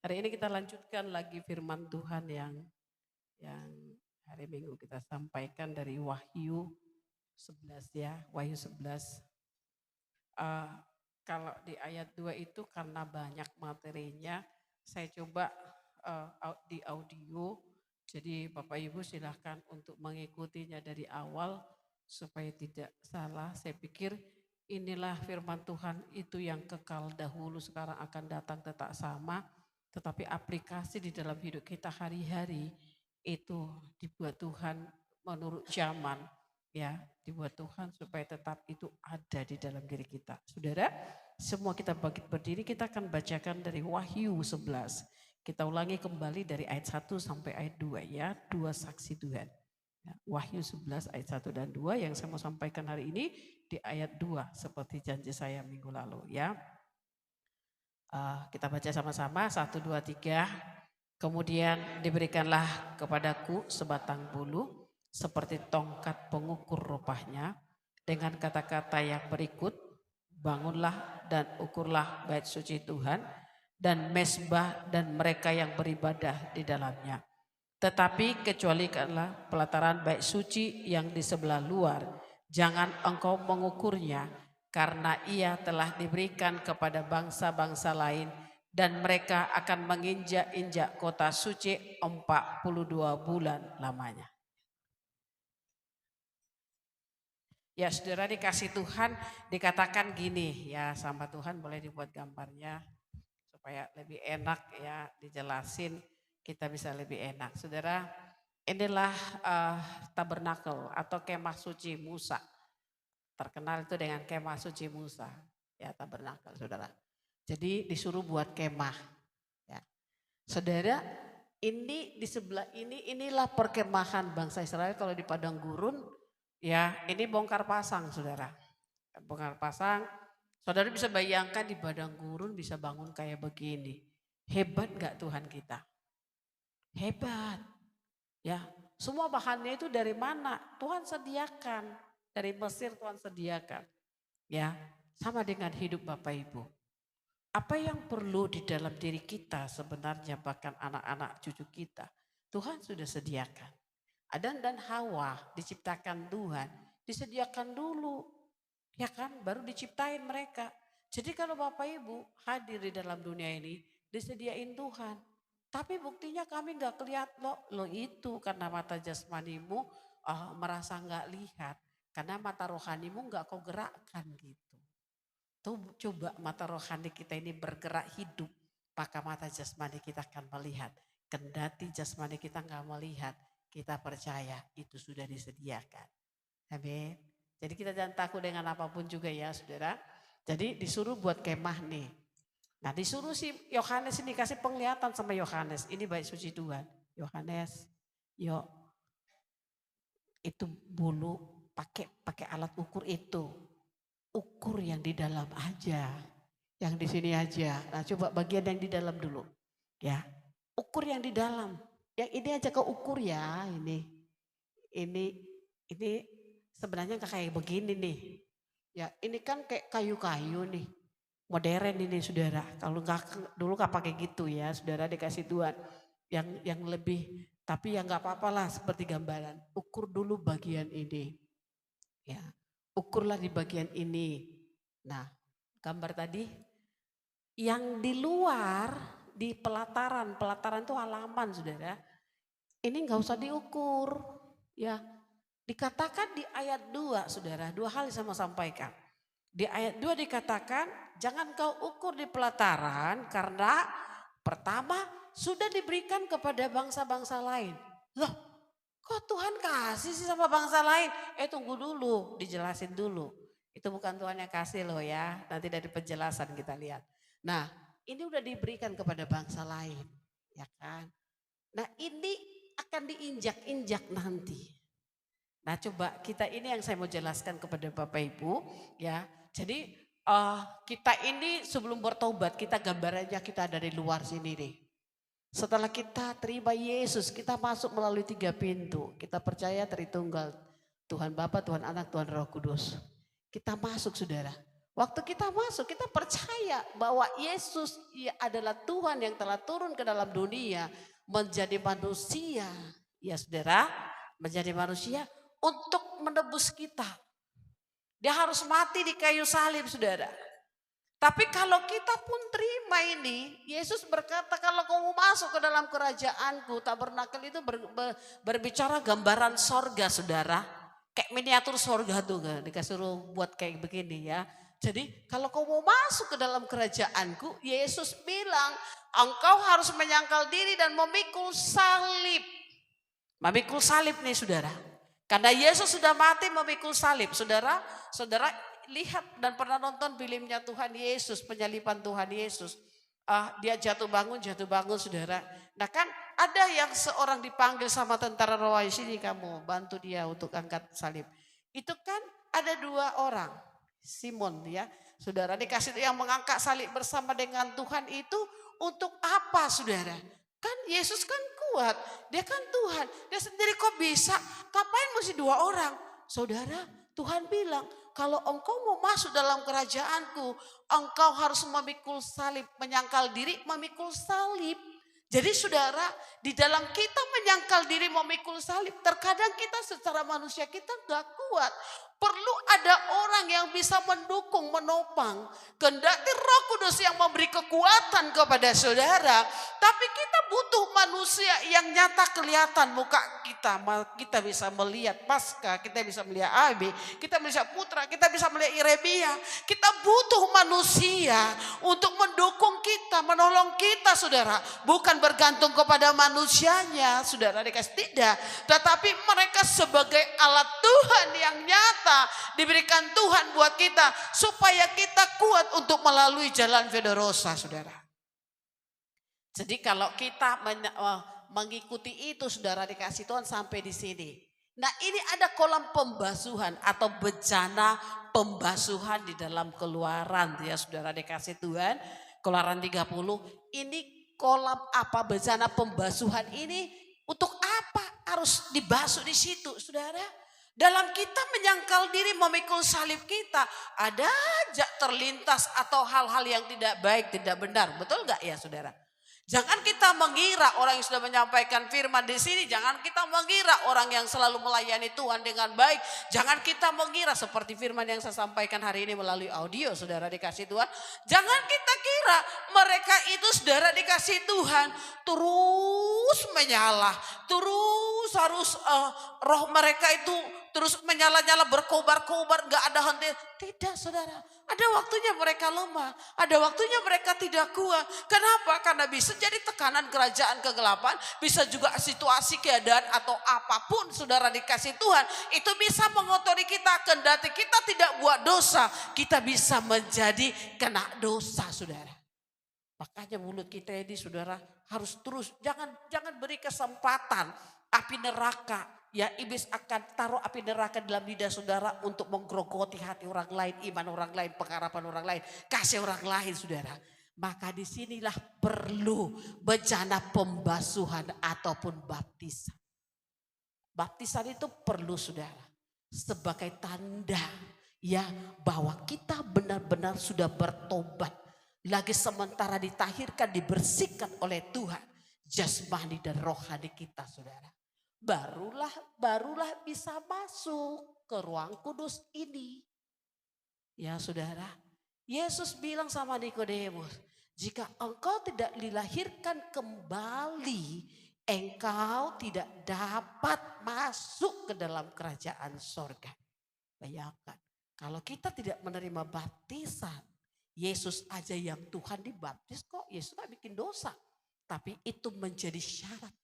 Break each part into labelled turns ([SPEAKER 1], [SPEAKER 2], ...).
[SPEAKER 1] Hari ini kita lanjutkan lagi firman Tuhan yang hari Minggu kita sampaikan dari Wahyu 11 ya, Wahyu 11. Eh, kalau di ayat 2 itu karena banyak materinya, saya coba di audio. Jadi Bapak Ibu silahkan untuk mengikutinya dari awal supaya tidak salah. Saya pikir inilah firman Tuhan itu yang kekal dahulu sekarang akan datang tetap sama. Tetapi aplikasi di dalam hidup kita hari-hari itu dibuat Tuhan menurut zaman, ya, dibuat Tuhan supaya tetap itu ada di dalam diri kita. Saudara, semua kita bangkit berdiri, kita akan bacakan dari Wahyu 11. Kita ulangi kembali dari ayat 1 sampai ayat 2 ya, dua saksi Tuhan. Ya, Wahyu 11 ayat 1 dan 2 yang saya mau sampaikan hari ini di ayat 2 seperti janji saya minggu lalu ya. Kita baca sama-sama 1, 2, 3. Kemudian diberikanlah kepadaku sebatang bulu seperti tongkat pengukur rupanya dengan kata-kata yang berikut, bangunlah dan ukurlah bait suci Tuhan dan mesbah dan mereka yang beribadah di dalamnya. Tetapi kecualikanlah pelataran bait suci yang di sebelah luar, jangan engkau mengukurnya, karena ia telah diberikan kepada bangsa-bangsa lain dan mereka akan menginjak-injak kota suci 42 bulan lamanya. Ya saudara dikasih Tuhan dikatakan gini ya, sama Tuhan boleh dibuat gambarnya supaya lebih enak ya dijelasin, kita bisa lebih enak. Saudara, inilah tabernakel atau kemah suci Musa. Terkenal itu dengan kemah suci Musa, ya tabernakel saudara. Jadi disuruh buat kemah. Ya. Saudara, ini di sebelah inilah perkemahan bangsa Israel kalau di padang gurun. Ya, ini bongkar pasang saudara. Bongkar pasang. Saudara bisa bayangkan di padang gurun bisa bangun kayak begini. Hebat gak Tuhan kita? Hebat. Ya, semua bahannya itu dari mana? Tuhan sediakan. Dari Mesir Tuhan sediakan. Ya, sama dengan hidup Bapak Ibu. Apa yang perlu di dalam diri kita sebenarnya bahkan anak-anak cucu kita, Tuhan sudah sediakan. Adam dan Hawa diciptakan Tuhan, disediakan dulu. Ya kan, baru diciptain mereka. Jadi kalau Bapak Ibu hadir di dalam dunia ini, disediain Tuhan. Tapi buktinya kami nggak kelihatan lo itu karena mata jasmanimu merasa nggak lihat. Karena mata rohanimu nggak kau gerakkan gitu. Tuh coba mata rohani kita ini bergerak hidup, maka mata jasmani kita akan melihat. Kendati jasmani kita nggak melihat, kita percaya itu sudah disediakan. Amin. Jadi kita jangan takut dengan apapun juga ya saudara. Jadi disuruh buat kemah nih. Nah disuruh si Yohanes ini kasih penglihatan sama Yohanes. Ini bait suci Tuhan. Yohanes, yuk itu bulu pakai alat ukur itu. Ukur yang di dalam aja. Yang di sini aja. Nah coba bagian yang di dalam dulu. Ya. Ukur yang di dalam. Yang ini aja kau ukur ya ini. Ini sebenarnya kayak begini nih. Ya ini kan kayak kayu-kayu nih. Modern ini saudara. Kalau nggak dulu nggak pakai gitu ya saudara dikasih Tuhan. Yang lebih, tapi ya nggak apa-apa lah seperti gambaran. Ukur dulu bagian ini. Ya, ukurlah di bagian ini. Nah, gambar tadi yang di luar di pelataran itu halaman saudara. Ini nggak usah diukur, ya. Dikatakan di ayat 2 saudara, dua hal saya mau sampaikan. Di ayat 2 dikatakan jangan kau ukur di pelataran karena pertama sudah diberikan kepada bangsa-bangsa lain. Loh, kok Tuhan kasih sih sama bangsa lain? Tunggu dulu, dijelasin dulu. Itu bukan Tuhan yang kasih loh ya, nanti dari penjelasan kita lihat. Nah, ini udah diberikan kepada bangsa lain, ya kan? Nah, ini akan diinjak-injak nanti. Nah, coba kita ini yang saya mau jelaskan kepada Bapak Ibu, ya. Jadi kita ini sebelum bertobat, kita gambarannya kita dari luar sini nih. Setelah kita terima Yesus, kita masuk melalui 3 pintu. Kita percaya Tritunggal, Tuhan Bapa, Tuhan Anak, Tuhan Roh Kudus. Kita masuk saudara. Waktu kita masuk, kita percaya bahwa Yesus adalah Tuhan yang telah turun ke dalam dunia menjadi manusia. Ya saudara, menjadi manusia untuk menebus kita. Dia harus mati di kayu salib saudara. Tapi kalau kita pun terima ini, Yesus berkata kalau kamu masuk ke dalam kerajaanku, tabernakel itu berbicara gambaran sorga saudara. Kayak miniatur sorga tuh kan, dikasih buat kayak begini ya. Jadi kalau kau mau masuk ke dalam kerajaanku, Yesus bilang engkau harus menyangkal diri dan memikul salib. Memikul salib nih saudara. Karena Yesus sudah mati memikul salib. Saudara lihat dan pernah nonton filmnya Tuhan Yesus, penyaliban Tuhan Yesus. Dia jatuh bangun saudara. Nah kan ada yang seorang dipanggil sama tentara Romawi, sini kamu bantu dia untuk angkat salib. Itu kan ada 2 orang, Simon ya. Saudara dikasih yang mengangkat salib bersama dengan Tuhan itu untuk apa saudara? Kan Yesus kan kuat, dia kan Tuhan, dia sendiri kok bisa, ngapain mesti 2 orang? Saudara, Tuhan bilang, kalau engkau mau masuk dalam kerajaanku, engkau harus memikul salib, menyangkal diri, memikul salib. Jadi saudara, di dalam kita menyangkal diri memikul salib, terkadang kita secara manusia kita gak kuat. Perlu ada orang yang bisa mendukung, menopang. Kendati Roh Kudus yang memberi kekuatan kepada saudara. Tapi kita butuh manusia yang nyata kelihatan muka kita. Kita bisa melihat Paskah, kita bisa melihat Abi, kita bisa Putra, kita bisa melihat Yeremia. Kita butuh manusia untuk mendukung kita, menolong kita saudara. Bukan bergantung kepada manusianya saudara, dikasih tidak. Tetapi mereka sebagai alat Tuhan yang nyata diberikan Tuhan buat kita supaya kita kuat untuk melalui jalan Via Dolorosa saudara. Jadi kalau kita mengikuti itu saudara dikasih Tuhan sampai di sini. Nah ini ada kolam pembasuhan atau bejana pembasuhan di dalam Keluaran ya saudara dikasih Tuhan. Keluaran 30 ini kolam apa bejana pembasuhan ini untuk apa harus dibasuh di situ saudara? Dalam kita menyangkal diri memikul salib kita, ada aja terlintas atau hal-hal yang tidak baik, tidak benar. Betul gak ya saudara? Jangan kita mengira orang yang sudah menyampaikan firman di sini, jangan kita mengira orang yang selalu melayani Tuhan dengan baik. Jangan kita mengira seperti firman yang saya sampaikan hari ini melalui audio saudara dikasih Tuhan. Jangan kita kira mereka itu saudara dikasih Tuhan terus menyala, terus harus roh mereka itu terus menyala-nyala berkobar-kobar gak ada henti. Tidak saudara, ada waktunya mereka lemah, ada waktunya mereka tidak kuat. Kenapa? Karena bisa jadi tekanan kerajaan kegelapan, bisa juga situasi keadaan atau apapun saudara dikasih Tuhan. Itu bisa mengotori kita, kendati kita tidak buat dosa, kita bisa menjadi kena dosa saudara. Makanya mulut kita ini saudara harus terus, jangan beri kesempatan api neraka. Ya iblis akan taruh api neraka dalam lidah saudara untuk menggerogoti hati orang lain, iman orang lain, pengharapan orang lain, kasih orang lain saudara. Maka disinilah perlu bejana pembasuhan ataupun baptisan. Baptisan itu perlu saudara sebagai tanda ya bahwa kita benar-benar sudah bertobat. Lagi sementara ditahirkan, dibersihkan oleh Tuhan jasmani dan rohani kita saudara. Barulah bisa masuk ke ruang kudus ini. Ya saudara, Yesus bilang sama Nikodemus, jika engkau tidak dilahirkan kembali, engkau tidak dapat masuk ke dalam kerajaan sorga. Bayangkan, kalau kita tidak menerima baptisan, Yesus aja yang Tuhan dibaptis kok, Yesus gak bikin dosa. Tapi itu menjadi syarat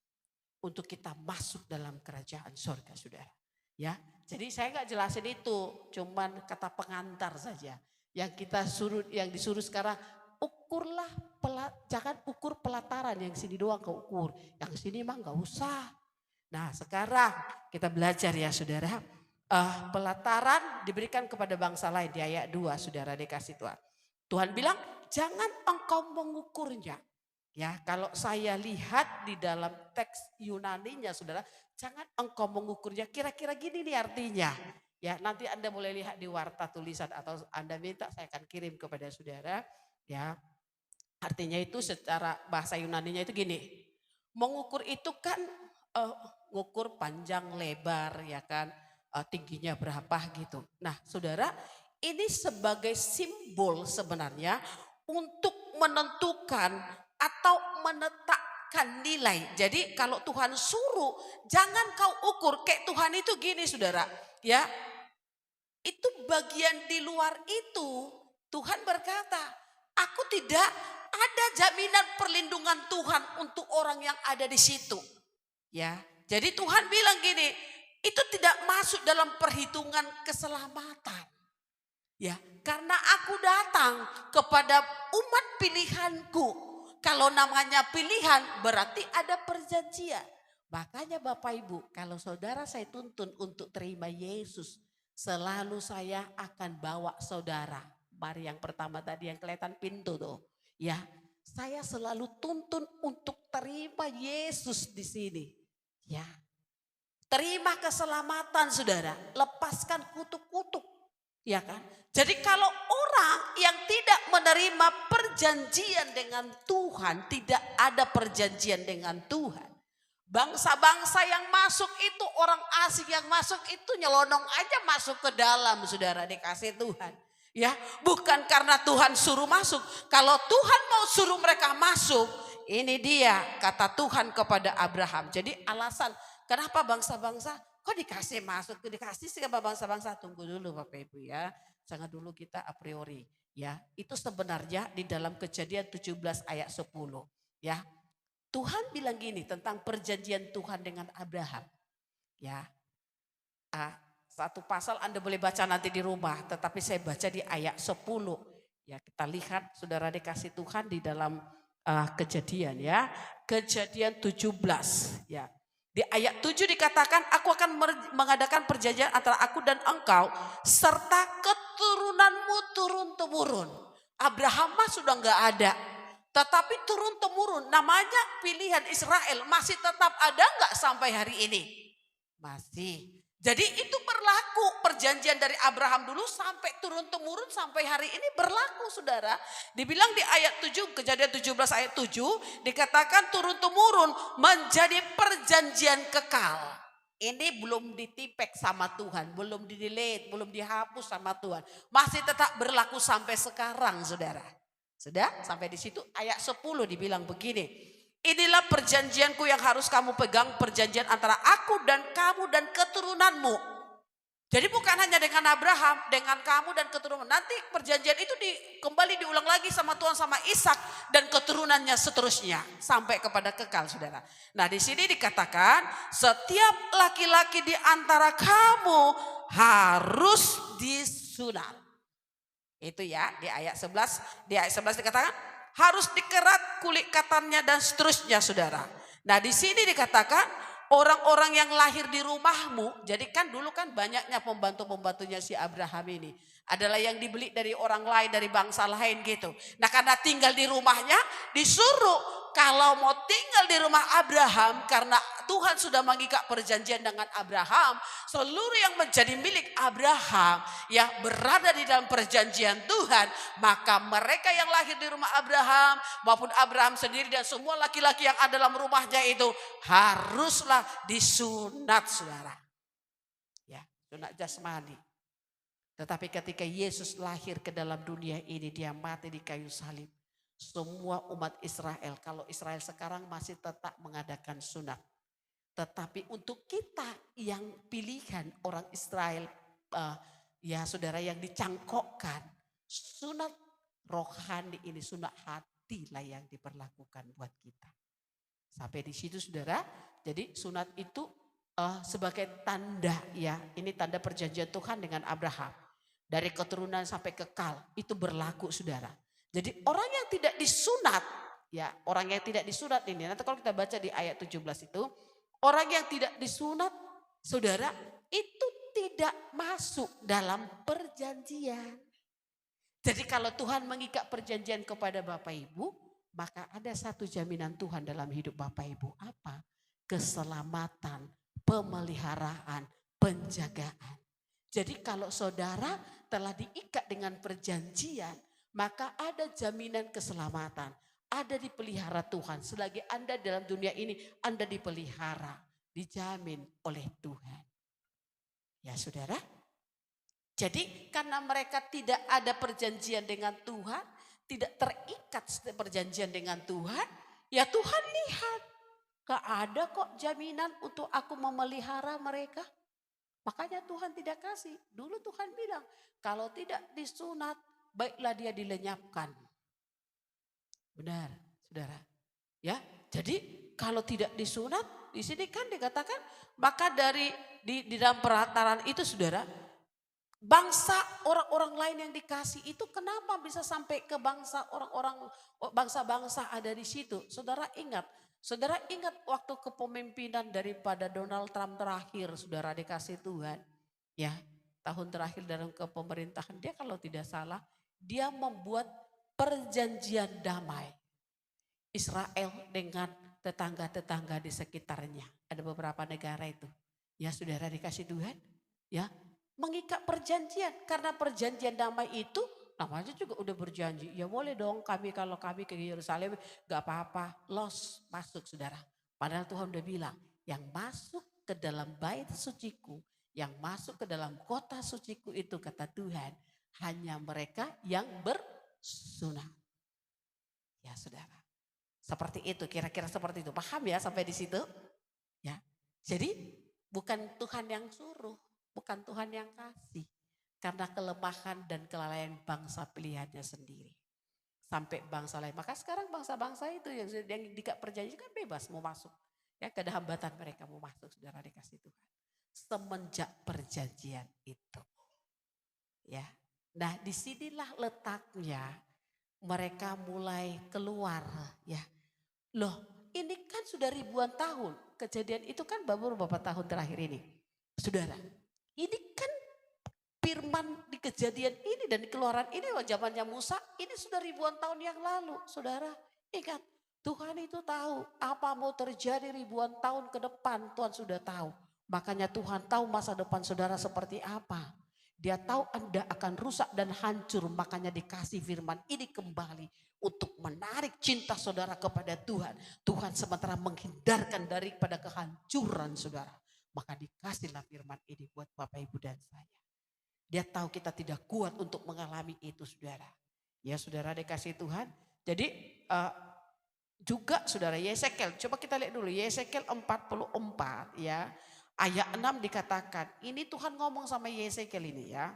[SPEAKER 1] untuk kita masuk dalam kerajaan sorga saudara. Ya, jadi saya nggak jelasin itu, cuman kata pengantar saja. Yang kita suruh, yang disuruh sekarang ukurlah, jangan ukur pelataran yang sini doang kau ukur, yang sini mah nggak usah. Nah sekarang kita belajar ya saudara, pelataran diberikan kepada bangsa lain di ayat 2 saudara dikasih Tuhan. Tuhan bilang jangan engkau mengukurnya. Ya, kalau saya lihat di dalam teks Yunaninya saudara, jangan engkau mengukurnya. Kira-kira gini nih artinya. Ya, nanti Anda boleh lihat di warta tulisan atau Anda minta saya akan kirim kepada saudara. Ya, artinya itu secara bahasa Yunaninya itu gini. Mengukur itu kan ngukur panjang lebar ya kan, tingginya berapa gitu. Nah, saudara, ini sebagai simbol sebenarnya untuk menentukan atau menetapkan nilai. Jadi kalau Tuhan suruh, jangan kau ukur kayak Tuhan itu gini, saudara. Ya, itu bagian di luar itu. Tuhan berkata, aku tidak ada jaminan perlindungan Tuhan untuk orang yang ada di situ. Ya, jadi Tuhan bilang gini, itu tidak masuk dalam perhitungan keselamatan. Ya, karena aku datang kepada umat pilihanku. Kalau namanya pilihan berarti ada perjanjian. Makanya Bapak Ibu, kalau saudara saya tuntun untuk terima Yesus, selalu saya akan bawa saudara. Mari yang pertama tadi yang kelihatan pintu tuh. Ya, saya selalu tuntun untuk terima Yesus di sini. Ya, terima keselamatan saudara, lepaskan kutuk-kutuk. Ya kan? Jadi kalau orang yang tidak menerima perjanjian dengan Tuhan, tidak ada perjanjian dengan Tuhan. Bangsa-bangsa yang masuk itu, orang asing yang masuk itu nyelonong aja masuk ke dalam, saudara, dikasih Tuhan. Ya, bukan karena Tuhan suruh masuk. Kalau Tuhan mau suruh mereka masuk, ini dia kata Tuhan kepada Abraham. Jadi alasan kenapa bangsa-bangsa kok dikasih masuk, dikasih sih ke bangsa-bangsa. Tunggu dulu Bapak Ibu ya. Jangan dulu kita a priori. Ya, itu sebenarnya di dalam Kejadian 17 ayat 10. Ya, Tuhan bilang gini tentang perjanjian Tuhan dengan Abraham. Ya, satu pasal Anda boleh baca nanti di rumah, tetapi saya baca di ayat 10. Ya, kita lihat saudara dikasih Tuhan di dalam Kejadian ya. Kejadian 17 ya. Di ayat 7 dikatakan, aku akan mengadakan perjanjian antara aku dan engkau serta keturunanmu turun-temurun. Abraham mah sudah enggak ada. Tetapi turun-temurun, namanya pilihan Israel masih tetap ada enggak sampai hari ini? Masih. Jadi itu berlaku perjanjian dari Abraham dulu sampai turun-temurun sampai hari ini berlaku saudara. Dibilang di ayat 7, Kejadian 17 ayat 7 dikatakan turun-temurun menjadi perjanjian kekal. Ini belum ditipek sama Tuhan, belum di-delete, belum dihapus sama Tuhan. Masih tetap berlaku sampai sekarang saudara. Sudah sampai di situ ayat 10 dibilang begini. Inilah perjanjianku yang harus kamu pegang, perjanjian antara aku dan kamu dan keturunanmu. Jadi bukan hanya dengan Abraham, dengan kamu dan keturunan. Nanti perjanjian itu kembali diulang lagi sama Tuhan sama Ishak dan keturunannya seterusnya sampai kepada kekal saudara. Nah di sini dikatakan setiap laki-laki di antara kamu harus disunat. Itu ya di ayat 11, di ayat 11 dikatakan harus dikerat kulit katannya dan seterusnya saudara. Nah di sini dikatakan orang-orang yang lahir di rumahmu, jadi kan dulu kan banyaknya pembantu-pembantunya si Abraham ini. Adalah yang dibeli dari orang lain, dari bangsa lain gitu. Nah karena tinggal di rumahnya disuruh kalau mau tinggal di rumah Abraham karena Tuhan sudah mengikat perjanjian dengan Abraham. Seluruh yang menjadi milik Abraham yang berada di dalam perjanjian Tuhan. Maka mereka yang lahir di rumah Abraham maupun Abraham sendiri dan semua laki-laki yang ada dalam rumahnya itu haruslah disunat saudara. Ya, sunat jasmani. Tetapi ketika Yesus lahir ke dalam dunia ini dia mati di kayu salib. Semua umat Israel, kalau Israel sekarang masih tetap mengadakan sunat. Tetapi untuk kita yang pilihan orang Israel, ya saudara yang dicangkokkan, sunat rohani ini, sunat hati lah yang diperlakukan buat kita. Sampai di situ saudara, jadi sunat itu sebagai tanda ya, ini tanda perjanjian Tuhan dengan Abraham. Dari keturunan sampai kekal, itu berlaku saudara. Jadi orang yang tidak disunat, ya orang yang tidak disunat ini, nanti kalau kita baca di ayat 17 itu, orang yang tidak disunat, saudara, itu tidak masuk dalam perjanjian. Jadi kalau Tuhan mengikat perjanjian kepada Bapak Ibu, maka ada satu jaminan Tuhan dalam hidup Bapak Ibu. Apa? Keselamatan, pemeliharaan, penjagaan. Jadi kalau saudara telah diikat dengan perjanjian, maka ada jaminan keselamatan. Ada dipelihara Tuhan. Selagi Anda dalam dunia ini, Anda dipelihara, dijamin oleh Tuhan. Ya saudara. Jadi karena mereka tidak ada perjanjian dengan Tuhan, tidak terikat perjanjian dengan Tuhan, ya Tuhan lihat. Gak ada kok jaminan untuk aku memelihara mereka. Makanya Tuhan tidak kasih. Dulu Tuhan bilang, kalau tidak disunat, baiklah dia dilenyapkan. Benar, saudara. Ya, jadi kalau tidak disunat, di sini kan dikatakan, maka di dalam peraturan itu, saudara, bangsa orang-orang lain yang dikasih itu kenapa bisa sampai ke bangsa orang-orang bangsa-bangsa ada di situ? Saudara ingat waktu kepemimpinan daripada Donald Trump terakhir, saudara dikasih Tuhan, ya tahun terakhir dalam kepemerintahan dia kalau tidak salah dia membuat perjanjian damai Israel dengan tetangga-tetangga di sekitarnya. Ada beberapa negara itu, ya saudara dikasih Tuhan, ya. Mengikat perjanjian, karena perjanjian damai itu namanya juga udah berjanji. Ya boleh dong kalau kami ke Yerusalem gak apa-apa, masuk saudara. Padahal Tuhan udah bilang, yang masuk ke dalam bait suciku, yang masuk ke dalam kota suciku itu kata Tuhan, hanya mereka yang bersunat. Ya saudara, seperti itu, kira-kira seperti itu. Paham ya sampai di situ? Ya, jadi bukan Tuhan yang suruh. Bukan Tuhan yang kasih. Karena kelemahan dan kelalaian bangsa pilihannya sendiri. Sampai bangsa lain. Maka sekarang bangsa-bangsa itu yang diikat perjanjian kan bebas mau masuk. Ya, gak ada hambatan mereka mau masuk, saudara dikasih Tuhan. Semenjak perjanjian itu. Ya. Nah, disinilah letaknya mereka mulai keluar, ya. Loh, ini kan sudah ribuan tahun. Kejadian itu kan baru beberapa tahun terakhir ini. Saudara, ini kan firman di kejadian ini dan di keluaran ini zamannya Musa, ini sudah ribuan tahun yang lalu. Saudara, ingat Tuhan itu tahu apa mau terjadi ribuan tahun ke depan, Tuhan sudah tahu. Makanya Tuhan tahu masa depan saudara seperti apa. Dia tahu Anda akan rusak dan hancur, makanya dikasih firman ini kembali untuk menarik cinta saudara kepada Tuhan. Tuhan sementara menghindarkan daripada kehancuran saudara. Maka dikasihlah firman ini buat Bapak Ibu dan saya. Dia tahu kita tidak kuat untuk mengalami itu saudara. Ya saudara dikasih Tuhan. Jadi juga saudara Yesekel. Coba kita lihat dulu Yesekel 44 ya. Ayat 6 dikatakan. Ini Tuhan ngomong sama Yesekel ini ya.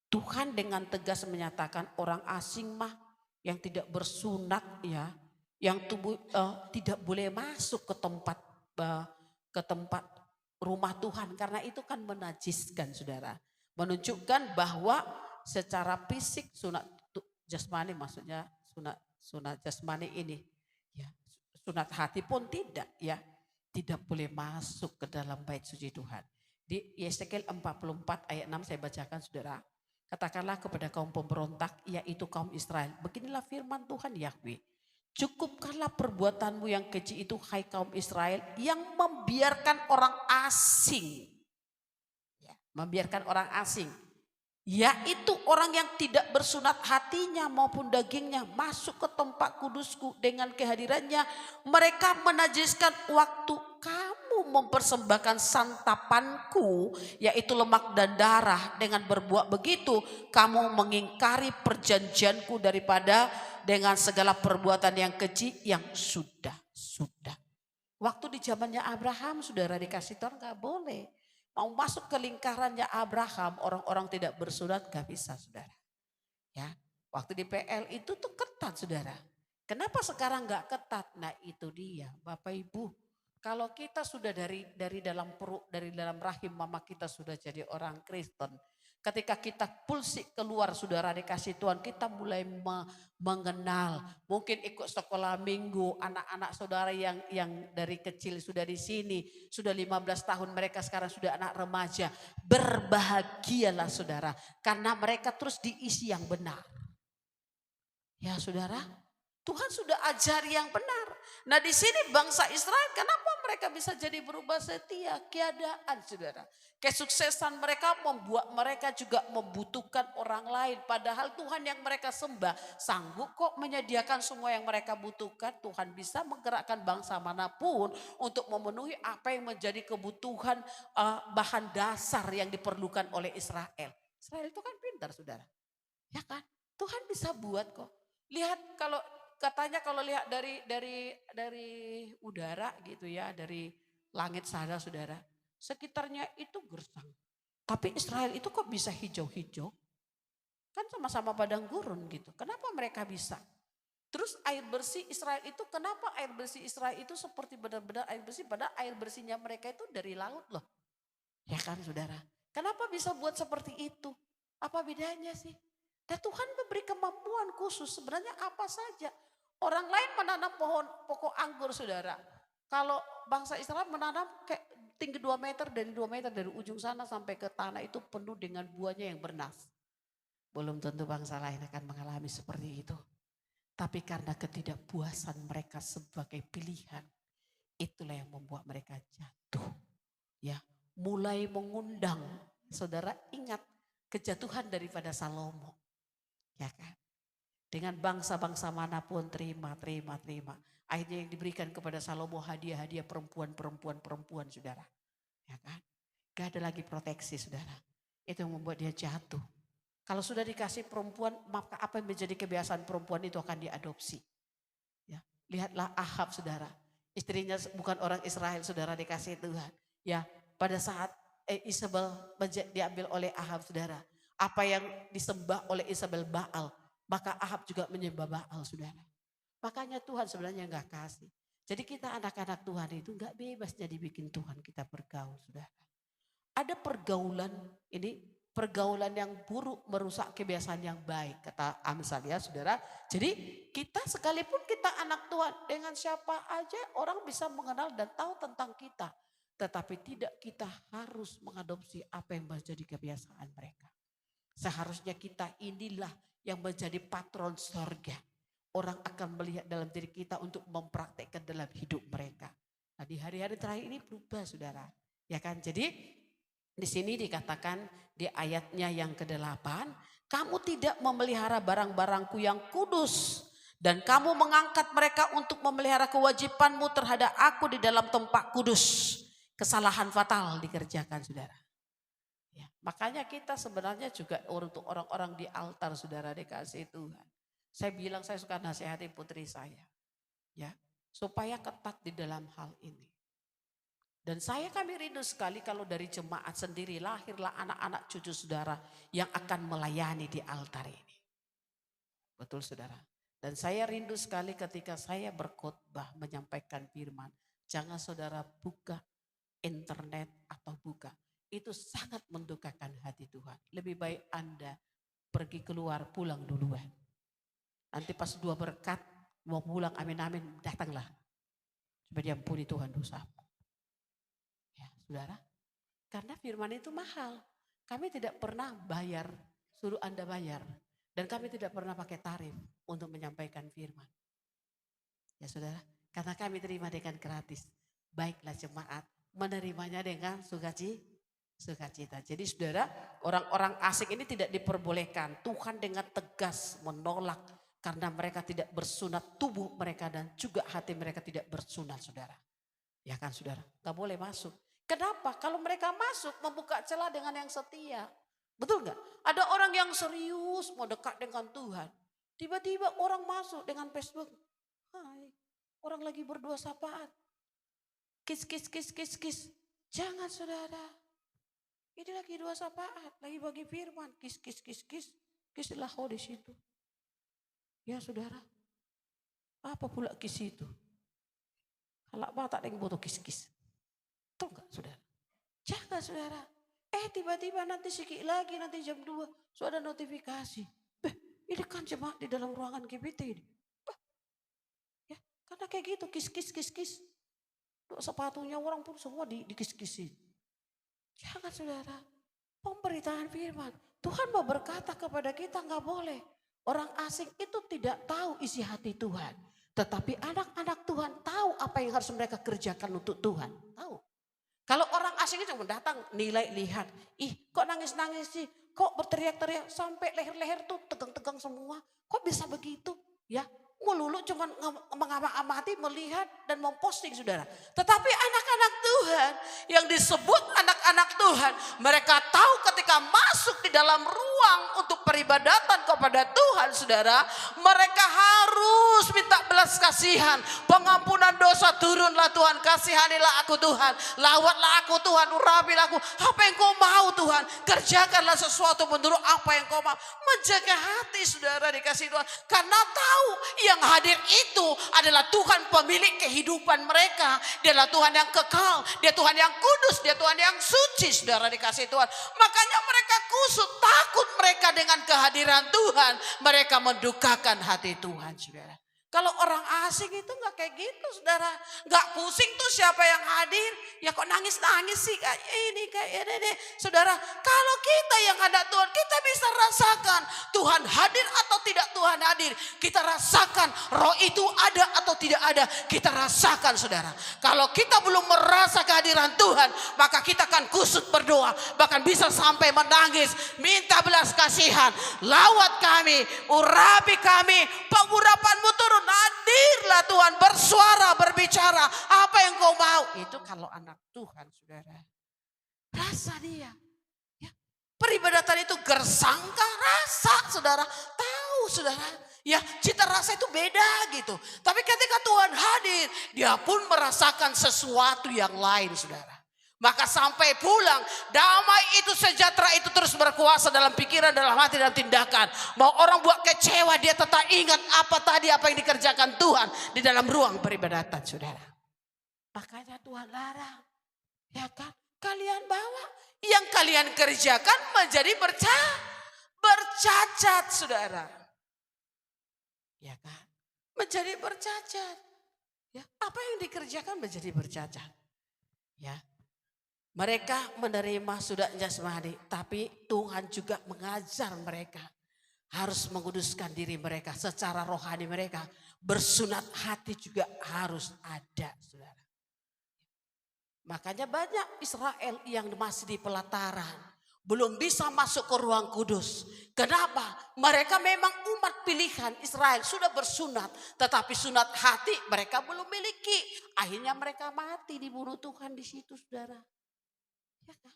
[SPEAKER 1] Tuhan dengan tegas menyatakan orang asing mah yang tidak bersunat ya. Yang tidak boleh masuk ke tempat rumah Tuhan, karena itu kan menajiskan saudara. Menunjukkan bahwa secara fisik sunat jasmani, maksudnya sunat jasmani ini ya, sunat hati pun tidak ya, tidak boleh masuk ke dalam bait suci Tuhan. Di Yesekel 44 ayat 6 saya bacakan saudara. Katakanlah kepada kaum pemberontak yaitu kaum Israel, beginilah firman Tuhan Yahweh. Cukupkanlah perbuatanmu yang keji itu hai kaum Israel yang membiarkan orang asing. Ya, membiarkan orang asing. Yaitu orang yang tidak bersunat hatinya maupun dagingnya masuk ke tempat kudusku dengan kehadirannya. Mereka menajiskan waktu kamu mempersembahkan santapanku yaitu lemak dan darah. Dengan berbuat begitu kamu mengingkari perjanjianku daripada dengan segala perbuatan yang keji yang sudah. Waktu di zamannya Abraham saudara dikasih Tuhan gak boleh. Mau masuk ke lingkarannya Abraham orang-orang tidak bersunat gak bisa saudara. Ya, waktu di PL itu tuh ketat saudara. Kenapa sekarang gak ketat? Nah itu dia Bapak Ibu. Kalau kita sudah dari dalam perut, dari dalam rahim mama kita sudah jadi orang Kristen. Ketika kita pulsik keluar saudara dikasih Tuhan, kita mulai mengenal. Mungkin ikut sekolah minggu, anak-anak saudara yang dari kecil sudah di sini. Sudah 15 tahun mereka sekarang sudah anak remaja. Berbahagialah saudara, karena mereka terus diisi yang benar. Ya saudara, Tuhan sudah ajari yang benar. Nah di sini bangsa Israel, kenapa mereka bisa jadi berubah setia? Keadaan saudara. Kesuksesan mereka membuat mereka juga membutuhkan orang lain. Padahal Tuhan yang mereka sembah sanggup kok menyediakan semua yang mereka butuhkan. Tuhan bisa menggerakkan bangsa manapun untuk memenuhi apa yang menjadi kebutuhan bahan dasar yang diperlukan oleh Israel. Israel itu kan pintar saudara. Ya kan? Tuhan bisa buat kok. Lihat kalau katanya kalau lihat dari udara gitu ya, dari langit sana saudara, sekitarnya itu gersang. Tapi Israel itu kok bisa hijau-hijau? Kan sama-sama padang gurun gitu. Kenapa mereka bisa? Terus air bersih Israel itu, kenapa air bersih Israel itu seperti benar-benar air bersih, padahal air bersihnya mereka itu dari laut loh. Ya kan saudara? Kenapa bisa buat seperti itu? Apa bedanya sih? Dan Tuhan memberi kemampuan khusus sebenarnya apa saja. Orang lain menanam pokok anggur saudara. Kalau bangsa Israel menanam kayak tinggi 2 meter dari ujung sana sampai ke tanah itu penuh dengan buahnya yang bernas. Belum tentu bangsa lain akan mengalami seperti itu. Tapi karena ketidakpuasan mereka sebagai pilihan, itulah yang membuat mereka jatuh. Ya, mulai mengundang, saudara ingat kejatuhan daripada Salomo. Ya kan? Dengan bangsa-bangsa manapun terima. Akhirnya yang diberikan kepada Salomo hadiah-hadiah perempuan saudara. Ya kan? Gak ada lagi proteksi saudara. Itu yang membuat dia jatuh. Kalau sudah dikasih perempuan, maka apa yang menjadi kebiasaan perempuan itu akan diadopsi. Ya, lihatlah Ahab saudara. Istrinya bukan orang Israel saudara dikasih Tuhan. Ya, pada saat Isabel diambil oleh Ahab saudara. Apa yang disembah oleh Isabel Baal, maka Ahab juga menyembah Baal saudara. Makanya Tuhan sebenarnya enggak kasih. Jadi kita anak-anak Tuhan itu enggak bebas jadi bikin Tuhan kita bergaul saudara. Ada pergaulan, ini pergaulan yang buruk merusak kebiasaan yang baik kata Amsal ya saudara. Jadi kita sekalipun kita anak Tuhan, dengan siapa aja orang bisa mengenal dan tahu tentang kita. Tetapi tidak kita harus mengadopsi apa yang menjadi kebiasaan mereka. Seharusnya kita inilah yang menjadi patron sorga. Orang akan melihat dalam diri kita untuk mempraktekkan dalam hidup mereka. Nah di hari-hari terakhir ini berubah saudara. Ya kan, jadi di sini dikatakan di ayatnya yang ke-8, kamu tidak memelihara barang-barangku yang kudus. Dan kamu mengangkat mereka untuk memelihara kewajibanmu terhadap aku di dalam tempat kudus. Kesalahan fatal dikerjakan saudara. Ya, makanya kita sebenarnya juga untuk orang-orang di altar saudara dikasih Tuhan. Saya bilang saya suka nasihati putri saya. Ya, supaya ketat di dalam hal ini. Dan kami rindu sekali kalau dari jemaat sendiri lahirlah anak-anak cucu saudara yang akan melayani di altar ini. Betul saudara. Dan saya rindu sekali ketika saya berkhotbah menyampaikan firman. Jangan saudara buka internet atau buka. Itu sangat mendukakan hati Tuhan. Lebih baik Anda pergi keluar pulang duluan. Nanti pas 2 berkat mau pulang amin-amin datanglah. Supaya diampuni Tuhan dosamu. Ya, saudara, karena firman itu mahal. Kami tidak pernah bayar, suruh Anda bayar. Dan kami tidak pernah pakai tarif untuk menyampaikan firman. Ya saudara, karena kami terima dengan gratis. Baiklah jemaat, menerimanya dengan sukacita. Jadi saudara, orang-orang asing ini tidak diperbolehkan. Tuhan dengan tegas menolak karena mereka tidak bersunat tubuh mereka dan juga hati mereka tidak bersunat saudara. Ya kan saudara, gak boleh masuk. Kenapa? Kalau mereka masuk membuka celah dengan yang setia. Betul gak? Ada orang yang serius mau dekat dengan Tuhan. Tiba-tiba orang masuk dengan Facebook. Hai, orang lagi berdua sapaan. Kis. Jangan saudara. Ini lagi dua sapaan, lagi bagi firman. Kis. Kislah di situ. Ya saudara. Apa pula kis itu? Halak tak ada yang butuh kis. Tahu enggak saudara? Jangan saudara. Tiba-tiba nanti sikit lagi, nanti jam 2. Sudah ada notifikasi. Ini kan jemaat di dalam ruangan GBT ini. Ya, karena kayak gitu, kis. Sepatunya orang pun semua dikis-kisin. Jangan saudara. Pemberitaan firman. Tuhan mau berkata kepada kita enggak boleh. Orang asing itu tidak tahu isi hati Tuhan. Tetapi anak-anak Tuhan tahu apa yang harus mereka kerjakan untuk Tuhan. Tahu. Kalau orang asing itu cuma datang nilai lihat. Ih kok nangis-nangis sih. Kok berteriak-teriak sampai leher-leher tuh tegang-tegang semua. Kok bisa begitu? Ya melulu cuma mengamati, melihat dan memposting saudara. Tetapi anak-anak Tuhan yang disebut anak-anak Tuhan. Mereka tahu ketika masuk di dalam ruang untuk peribadatan kepada Tuhan saudara. Mereka harus minta belas kasihan. Pengampunan dosa turunlah Tuhan. Kasihanilah aku Tuhan. Lawatlah aku Tuhan. Urapilah aku. Apa yang kau mau Tuhan. Kerjakanlah sesuatu menurut apa yang kau mau. Menjaga hati saudara dikasih Tuhan. Karena tahu yang hadir itu adalah Tuhan pemilik kehidupan mereka. Dia adalah Tuhan yang kekal. Dia Tuhan yang kudus. Dia Tuhan yang suci saudara dikasih Tuhan. Makanya mereka kusut. Takut mereka dengan kehadiran Tuhan. Mereka mendukakan hati Tuhan saudara. Kalau orang asing itu gak kayak gitu saudara. Gak pusing tuh siapa yang hadir. Ya kok nangis-nangis sih kayak ini kayak ini. Saudara kalau kita yang ada Tuhan kita bisa rasakan. Tuhan hadir atau tidak Tuhan hadir. Kita rasakan roh itu ada atau tidak ada. Kita rasakan saudara. Kalau kita belum merasa kehadiran Tuhan. Maka kita akan kusut berdoa. Bahkan bisa sampai menangis. Minta belas kasihan. Lawat kami. Urapi kami. Pengurapanmu turun. Hadirlah Tuhan bersuara berbicara apa yang kau mau itu kalau anak Tuhan saudara rasa dia ya. Peribadatan itu gersangka rasa saudara tahu saudara ya cita rasa itu beda gitu tapi ketika Tuhan hadir dia pun merasakan sesuatu yang lain saudara. Maka sampai pulang damai itu sejahtera itu terus berkuasa dalam pikiran, dalam hati dan tindakan. Mau orang buat kecewa dia tetap ingat apa yang dikerjakan Tuhan di dalam ruang peribadatan saudara. Makanya Tuhan larang. Ya kan kalian bawa yang kalian kerjakan menjadi bercacat saudara. Ya kan menjadi bercacat. Ya apa yang dikerjakan menjadi bercacat. Ya. Mereka menerima sudah jasmani, tapi Tuhan juga mengajar mereka harus menguduskan diri mereka secara rohani mereka. Bersunat hati juga harus ada, saudara. Makanya banyak Israel yang masih di pelataran, belum bisa masuk ke ruang kudus. Kenapa? Mereka memang umat pilihan Israel sudah bersunat, tetapi sunat hati mereka belum miliki. Akhirnya mereka mati dibunuh Tuhan di situ, saudara. Ya kan?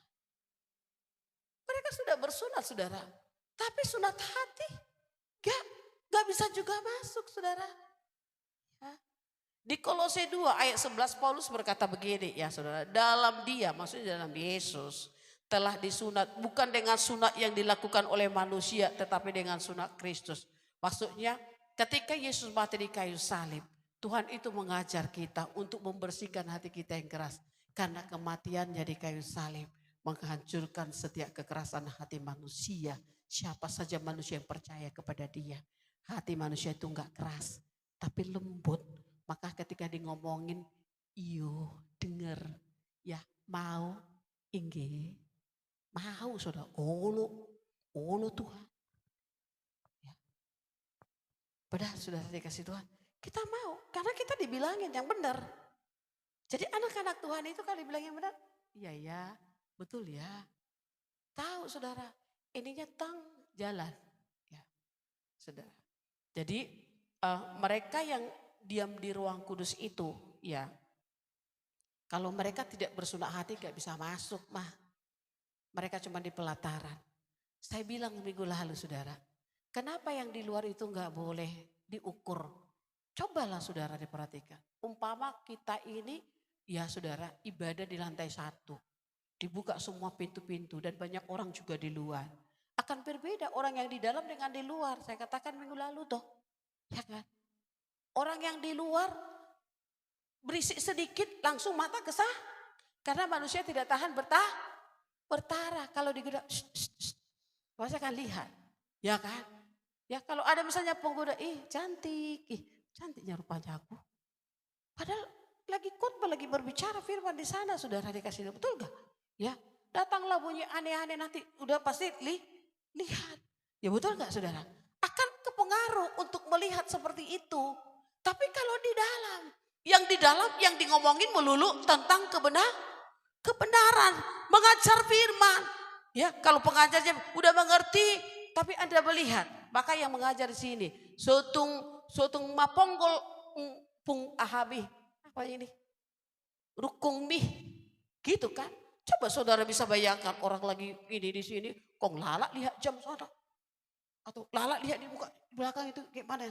[SPEAKER 1] Mereka sudah bersunat saudara. Tapi sunat hati gak bisa juga masuk saudara. Ya. Di Kolose 2 ayat 11 Paulus berkata begini ya saudara. Dalam dia maksudnya dalam Yesus telah disunat. Bukan dengan sunat yang dilakukan oleh manusia tetapi dengan sunat Kristus. Maksudnya ketika Yesus mati di kayu salib. Tuhan itu mengajar kita untuk membersihkan hati kita yang keras. Karena kematiannya di kayu salib menghancurkan setiap kekerasan hati manusia. Siapa saja manusia yang percaya kepada dia. Hati manusia itu enggak keras tapi lembut. Maka ketika di ngomongin iyo denger ya mau inggih. Mau saudara olo Tuhan. Ya. Padahal sudah dikasih Tuhan. Kita mau karena kita dibilangin yang benar. Jadi anak-anak Tuhan itu kalau dibilang yang benar, iya ya, betul ya. Tahu saudara, ininya jalan, ya, saudara. Jadi mereka yang diam di ruang kudus itu, ya, kalau mereka tidak bersunat hati gak bisa masuk mah. Mereka cuma di pelataran. Saya bilang minggu lalu saudara, kenapa yang di luar itu gak boleh diukur? Cobalah saudara diperhatikan. Umpama kita ini ya saudara ibadah di lantai 1. Dibuka semua pintu-pintu dan banyak orang juga di luar. Akan berbeda orang yang di dalam dengan di luar. Saya katakan minggu lalu toh. Ya kan? Orang yang di luar berisik sedikit langsung mata kesah. Karena manusia tidak tahan bertara. Kalau digoda, pasti akan lihat. Ya kan? Ya kalau ada misalnya penggoda, cantiknya rupanya aku. Padahal lagi khotbah, lagi berbicara firman di sana saudara dikasih, betul gak? Ya, datanglah bunyi aneh-aneh nanti udah pasti lihat. Ya betul gak saudara? Akan berpengaruh untuk melihat seperti itu. Tapi kalau di dalam yang ngomongin melulu tentang kebenaran, mengajar firman. Ya, kalau pengajarnya udah mengerti, tapi Anda melihat, maka yang mengajar di sini, sotung maponggol pung ahabi, apa ini? Rukung mih, gitu kan? Coba saudara bisa bayangkan orang lagi ini di sini, kok lala lihat jam sana, atau lala lihat di muka di belakang itu gimana?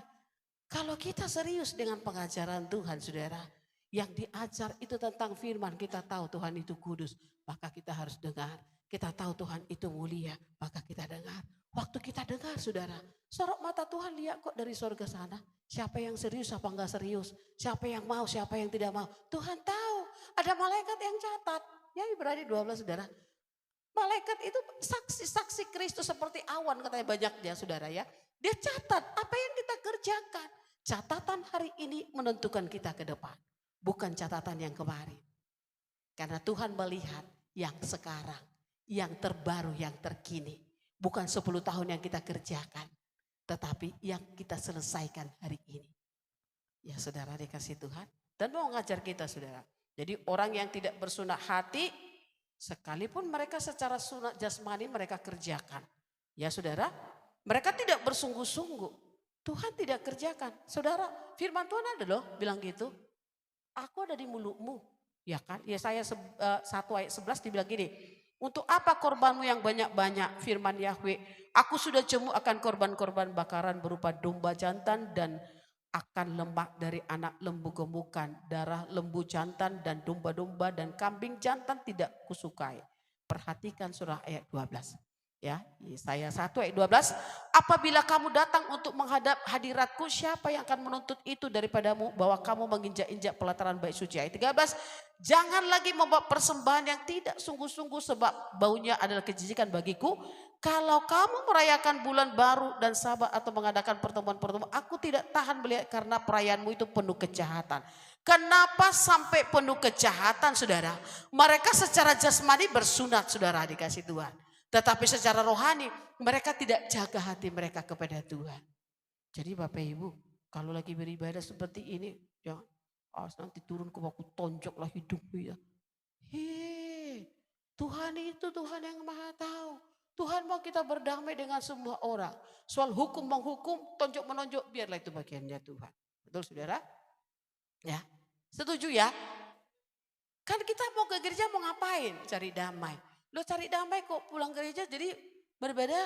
[SPEAKER 1] Kalau kita serius dengan pengajaran Tuhan, saudara, yang diajar itu tentang firman, kita tahu Tuhan itu kudus, maka kita harus dengar. Kita tahu Tuhan itu mulia, maka kita dengar. Waktu kita dengar, saudara, sorot mata Tuhan lihat kok dari surga sana. Siapa yang serius, apa enggak serius. Siapa yang mau, siapa yang tidak mau. Tuhan tahu, ada malaikat yang catat. Ya Ibrani 12, saudara. Malaikat itu saksi-saksi Kristus seperti awan, katanya banyak dia, saudara ya. Dia catat apa yang kita kerjakan. Catatan hari ini menentukan kita ke depan. Bukan catatan yang kemarin. Karena Tuhan melihat yang sekarang. Yang terbaru, yang terkini. Bukan 10 tahun yang kita kerjakan. Tetapi yang kita selesaikan hari ini. Ya saudara dikasih Tuhan. Dan mau ngajar kita saudara. Jadi orang yang tidak bersunat hati. Sekalipun mereka secara sunat jasmani mereka kerjakan. Ya saudara. Mereka tidak bersungguh-sungguh. Tuhan tidak kerjakan. Saudara, firman Tuhan ada loh bilang gitu. Aku ada di mulutmu. Ya kan? Yesaya 1 ayat 11 dibilang gini. Untuk apa korbanmu yang banyak-banyak, firman Yahweh. Aku sudah jemu akan korban-korban bakaran berupa domba jantan dan akan lemak dari anak lembu gemukan. Darah lembu jantan dan domba-domba dan kambing jantan tidak kusukai. Perhatikan surah ayat 12. Ya, Yesaya 1 ayat 12. Apabila kamu datang untuk menghadap hadiratku, siapa yang akan menuntut itu daripadamu bahwa kamu menginjak-injak pelataran bait suci. Ayat 13. Jangan lagi membawa persembahan yang tidak sungguh-sungguh sebab baunya adalah kejijikan bagiku. Kalau kamu merayakan bulan baru dan Sabat atau mengadakan pertemuan-pertemuan, aku tidak tahan melihat karena perayaanmu itu penuh kejahatan. Kenapa sampai penuh kejahatan, saudara? Mereka secara jasmani bersunat, saudara, dikasih Tuhan. Tetapi secara rohani mereka tidak jaga hati mereka kepada Tuhan. Jadi Bapak Ibu, kalau lagi beribadah seperti ini, jangan nanti turun ke aku tonjoklah hidupmu ya. Tuhan itu Tuhan yang maha tahu. Tuhan mau kita berdamai dengan semua orang. Soal hukum menghukum, tonjok menonjok, biarlah itu bagiannya Tuhan. Betul saudara? Ya, setuju ya? Kan kita mau ke gereja mau ngapain? Cari damai. Lo cari damai kok pulang gereja jadi berbeda.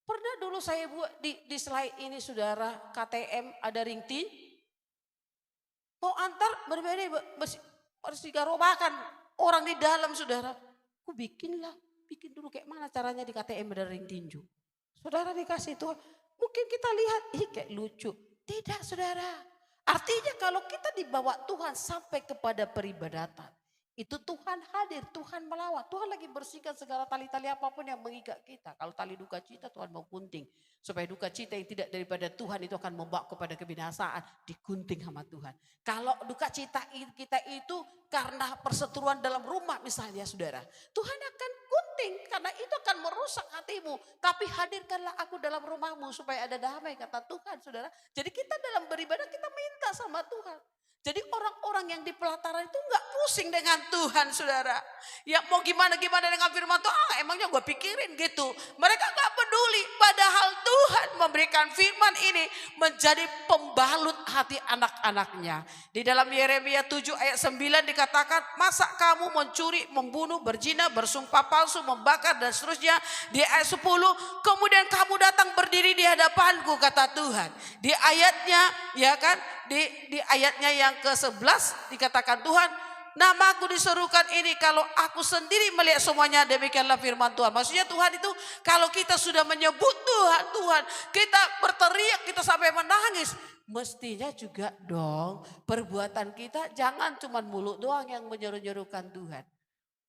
[SPEAKER 1] Pernah dulu saya buat di slide ini saudara, KTM ada ringting. Mau antar berbeda, harus digarobakan orang di dalam saudara. Aku bikin dulu kayak mana caranya di KTM ada ring tinju. Saudara dikasih Tuhan, mungkin kita lihat, kayak lucu. Tidak saudara, artinya kalau kita dibawa Tuhan sampai kepada peribadatan. Itu Tuhan hadir, Tuhan melawat. Tuhan lagi bersihkan segala tali-tali apapun yang mengikat kita. Kalau tali duka cita Tuhan mau gunting. Supaya duka cita yang tidak daripada Tuhan itu akan membawa kepada kebinasaan. Digunting sama Tuhan. Kalau duka cita kita itu karena perseteruan dalam rumah misalnya saudara. Tuhan akan gunting karena itu akan merusak hatimu. Tapi hadirkanlah aku dalam rumahmu supaya ada damai kata Tuhan saudara. Jadi kita dalam beribadah kita minta sama Tuhan. Jadi orang-orang yang di pelataran itu enggak pusing dengan Tuhan saudara. Ya mau gimana-gimana dengan firman Tuhan, emangnya gue pikirin gitu. Mereka enggak peduli padahal Tuhan memberikan firman ini menjadi pembalut hati anak-anaknya. Di dalam Yeremia 7 ayat 9 dikatakan, masa kamu mencuri, membunuh, berzina, bersumpah palsu, membakar dan seterusnya. Di ayat 10, kemudian kamu datang berdiri di hadapanku kata Tuhan. Di ayatnya ya kan, di ayatnya yang ke-11 dikatakan Tuhan, namaku diserukan ini kalau aku sendiri melihat semuanya, demikianlah firman Tuhan. Maksudnya Tuhan itu kalau kita sudah menyebut Tuhan, kita berteriak, kita sampai menangis. Mestinya juga dong perbuatan kita jangan cuma mulut doang yang menyeru-nyerukan Tuhan.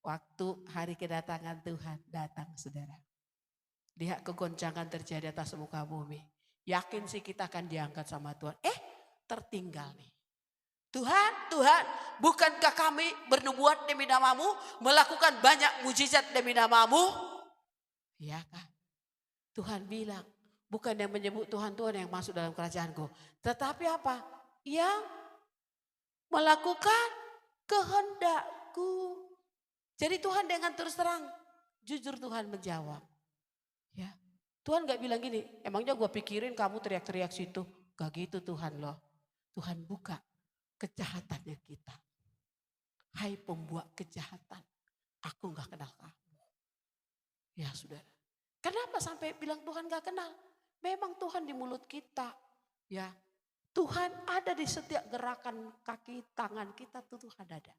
[SPEAKER 1] Waktu hari kedatangan Tuhan datang saudara. Lihat kegoncangan terjadi atas muka bumi. Yakin sih kita akan diangkat sama Tuhan. Tertinggal nih. Tuhan, bukankah kami bernubuat demi namamu, melakukan banyak mujizat demi namamu? Ya kan? Tuhan bilang, Bukan yang menyebut Tuhan, Tuhan yang masuk dalam kerajaanku. Tetapi apa? Yang melakukan kehendakku. Jadi Tuhan dengan terus terang, jujur Tuhan menjawab. Ya, Tuhan gak bilang gini, emangnya gue pikirin kamu teriak-teriak situ. Gak gitu Tuhan loh. Tuhan buka kejahatannya kita. Hai pembuat kejahatan, aku gak kenal kamu. Ya saudara. Kenapa sampai bilang Tuhan gak kenal? Memang Tuhan di mulut kita. Ya, Tuhan ada di setiap gerakan kaki tangan kita tuh Tuhan ada.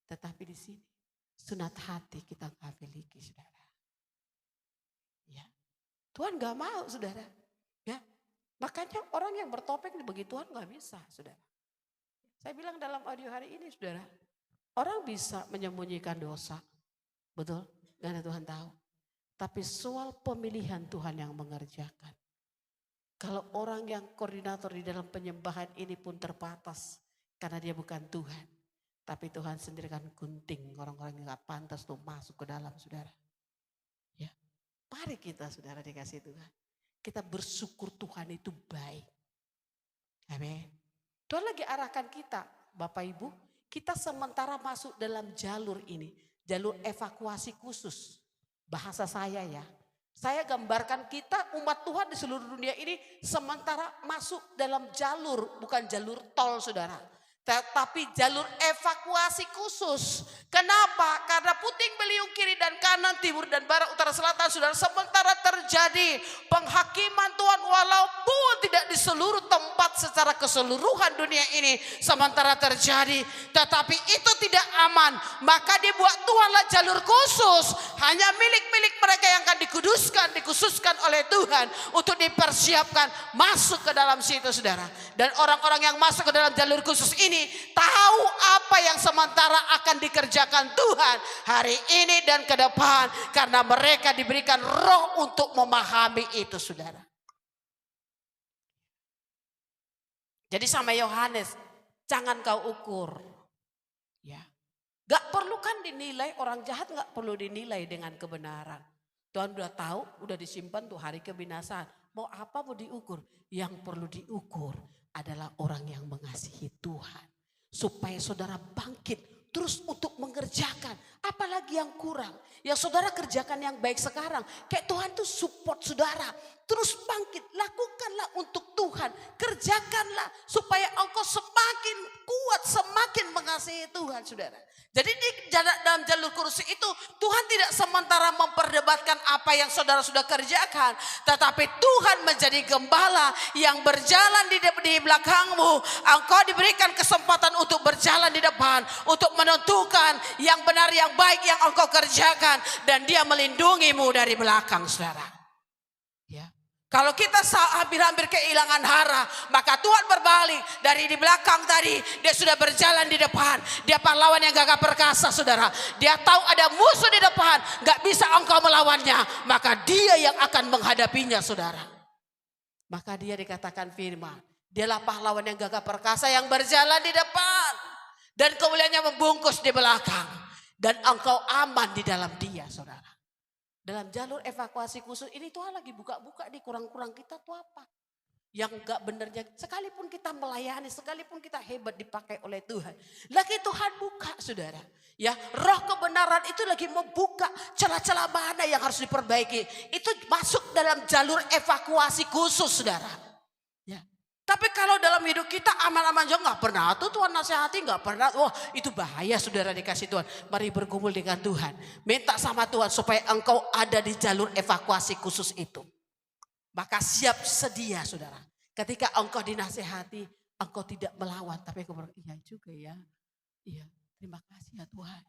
[SPEAKER 1] Tetapi di sini sunat hati kita gak miliki saudara. Ya, Tuhan gak mau saudara. Ya, makanya orang yang bertopeng bagi Tuhan gak bisa saudara. Saya bilang dalam audio hari ini saudara. Orang bisa menyembunyikan dosa. Betul? Karena Tuhan tahu. Tapi soal pemilihan Tuhan yang mengerjakan. Kalau orang yang koordinator di dalam penyembahan ini pun terbatas. Karena dia bukan Tuhan. Tapi Tuhan sendiri kan gunting orang-orang yang gak pantas tuh masuk ke dalam saudara. Ya, mari kita saudara dikasih Tuhan. Kita bersyukur Tuhan itu baik. Amin. Tuhan lagi arahkan kita Bapak Ibu. Kita sementara masuk dalam jalur ini. Jalur evakuasi khusus. Bahasa saya ya. Saya gambarkan kita umat Tuhan di seluruh dunia ini sementara masuk dalam jalur. Bukan jalur tol saudara. Tapi jalur evakuasi khusus. Kenapa? Karena puting beliung kiri dan kanan, timur dan barat, utara, selatan saudara. Sementara terjadi penghakiman Tuhan walaupun tidak di seluruh tempat secara keseluruhan dunia ini. Sementara terjadi. Tetapi itu tidak aman. Maka dibuat Tuhanlah jalur khusus. Hanya milik-milik mereka yang akan dikhususkan oleh Tuhan. Untuk dipersiapkan masuk ke dalam situ saudara. Dan orang-orang yang masuk ke dalam jalur khusus ini tahu apa yang sementara akan dikerjakan Tuhan hari ini dan ke depan karena mereka diberikan roh untuk memahami itu saudara. Jadi sama Yohanes, jangan kau ukur. Ya. Gak perlu kan dinilai, orang jahat gak perlu dinilai dengan kebenaran. Tuhan udah tahu, udah disimpan tuh hari kebinasaan. Mau apa mau diukur? Yang perlu diukur adalah orang yang mengasihi Tuhan. Supaya saudara bangkit terus untuk mengerjakan. Apalagi yang kurang. Yang saudara kerjakan yang baik sekarang. Kayak Tuhan tuh support saudara. Terus bangkit. Lakukanlah untuk Tuhan. Kerjakanlah. Supaya engkau semakin kuat. Semakin mengasihi Tuhan saudara. Jadi dalam jalur kursi itu Tuhan tidak sementara memperdebatkan apa yang saudara sudah kerjakan. Tetapi Tuhan menjadi gembala yang berjalan di belakangmu. Engkau diberikan kesempatan untuk berjalan di depan. Untuk menentukan yang benar yang baik yang engkau kerjakan. Dan dia melindungimu dari belakang saudara. Ya. Kalau kita hampir-hampir kehilangan arah, maka Tuhan berbalik dari di belakang tadi. Dia sudah berjalan di depan. Dia pahlawan yang gagah perkasa saudara. Dia tahu ada musuh di depan. Gak bisa engkau melawannya. Maka dia yang akan menghadapinya saudara. Maka dia dikatakan firman. Dialah pahlawan yang gagah perkasa yang berjalan di depan. Dan kemuliaannya membungkus di belakang. Dan engkau aman di dalam dia saudara. Dalam jalur evakuasi khusus ini Tuhan lagi buka-buka di kurang-kurang kita tuh apa. Yang gak benernya sekalipun kita melayani, sekalipun kita hebat dipakai oleh Tuhan. Lagi Tuhan buka saudara. Ya, roh kebenaran itu lagi membuka celah-celah mana yang harus diperbaiki. Itu masuk dalam jalur evakuasi khusus saudara. Ya. Tapi kalau dalam hidup kita aman-aman juga gak pernah tuh Tuhan nasihati gak pernah. Wah itu bahaya saudara dikasih Tuhan. Mari bergumul dengan Tuhan. Minta sama Tuhan supaya engkau ada di jalur evakuasi khusus itu. Maka siap sedia saudara. Ketika engkau dinasihati engkau tidak melawan. Tapi engkau berkata iya juga ya. Iya terima kasih ya Tuhan.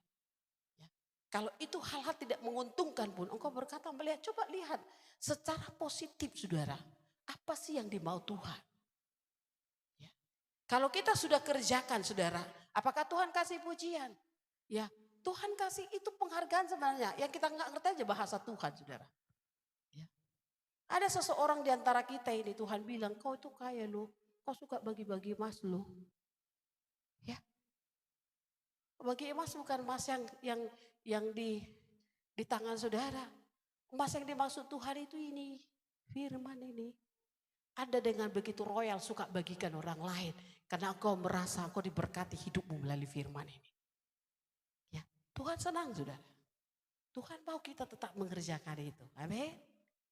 [SPEAKER 1] Ya. Kalau itu hal-hal tidak menguntungkan pun engkau berkata melihat. Coba lihat secara positif saudara. Apa sih yang dimau Tuhan? Kalau kita sudah kerjakan saudara, apakah Tuhan kasih pujian? Ya, Tuhan kasih itu penghargaan sebenarnya. Yang kita nggak ngerti aja bahasa Tuhan saudara. Ya. Ada seseorang di antara kita ini Tuhan bilang, kau itu kaya lu, kau suka bagi-bagi emas lu. Ya, bagi emas bukan emas yang di tangan saudara. Emas yang dimaksud Tuhan itu ini.
[SPEAKER 2] firman ini. Anda dengan begitu royal suka bagikan orang lain. Karena engkau merasa engkau diberkati hidupmu melalui firman ini. Ya, Tuhan senang saudara. Tuhan mau kita tetap mengerjakan itu. Amin.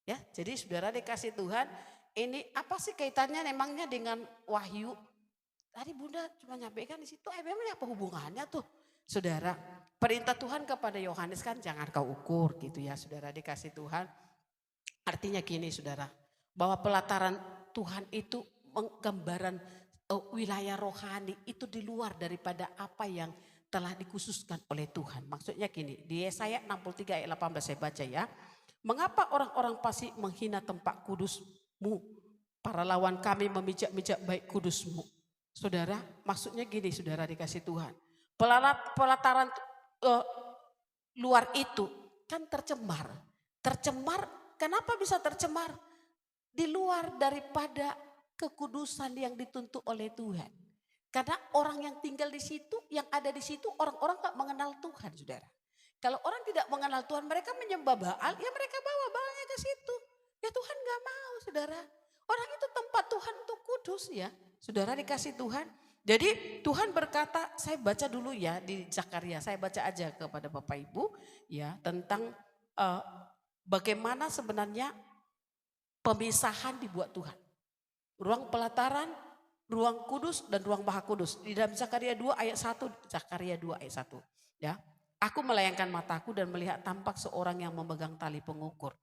[SPEAKER 2] Ya, jadi saudara dikasih Tuhan, ini apa sih kaitannya memangnya dengan Wahyu? Tadi Bunda cuma nyampaikan di situ, memang apa hubungannya tuh? Saudara, perintah Tuhan kepada Yohanes kan jangan kau ukur gitu ya, saudara dikasih Tuhan. Artinya gini saudara, bahwa pelataran Tuhan itu gambaran wilayah rohani itu di luar daripada apa yang telah dikhususkan oleh Tuhan. Maksudnya gini, di Yesaya 63 ayat 18 saya baca ya. Mengapa orang-orang pasti menghina tempat kudusmu? Para lawan kami memijak-mijak baik kudusmu. Saudara, maksudnya gini saudara dikasih Tuhan. Pelataran luar itu kan tercemar. Tercemar, kenapa bisa tercemar? Di luar daripada kekudusan yang dituntut oleh Tuhan. Karena orang yang tinggal di situ, yang ada di situ orang-orang gak mengenal Tuhan saudara. Kalau orang tidak mengenal Tuhan, mereka menyembah Baal, ya mereka bawa Baalnya ke situ. Ya Tuhan gak mau saudara. Orang itu tempat Tuhan untuk kudus ya. Saudara dikasih Tuhan. Jadi Tuhan berkata, saya baca dulu ya di Zakaria, saya baca aja kepada Bapak Ibu ya tentang bagaimana sebenarnya pemisahan dibuat Tuhan. Ruang pelataran, ruang kudus dan ruang maha kudus. Di dalam Zakaria 2 ayat 1, Zakaria 2 ayat 1 ya. Aku melayangkan mataku dan melihat tampak seorang yang memegang tali pengukur.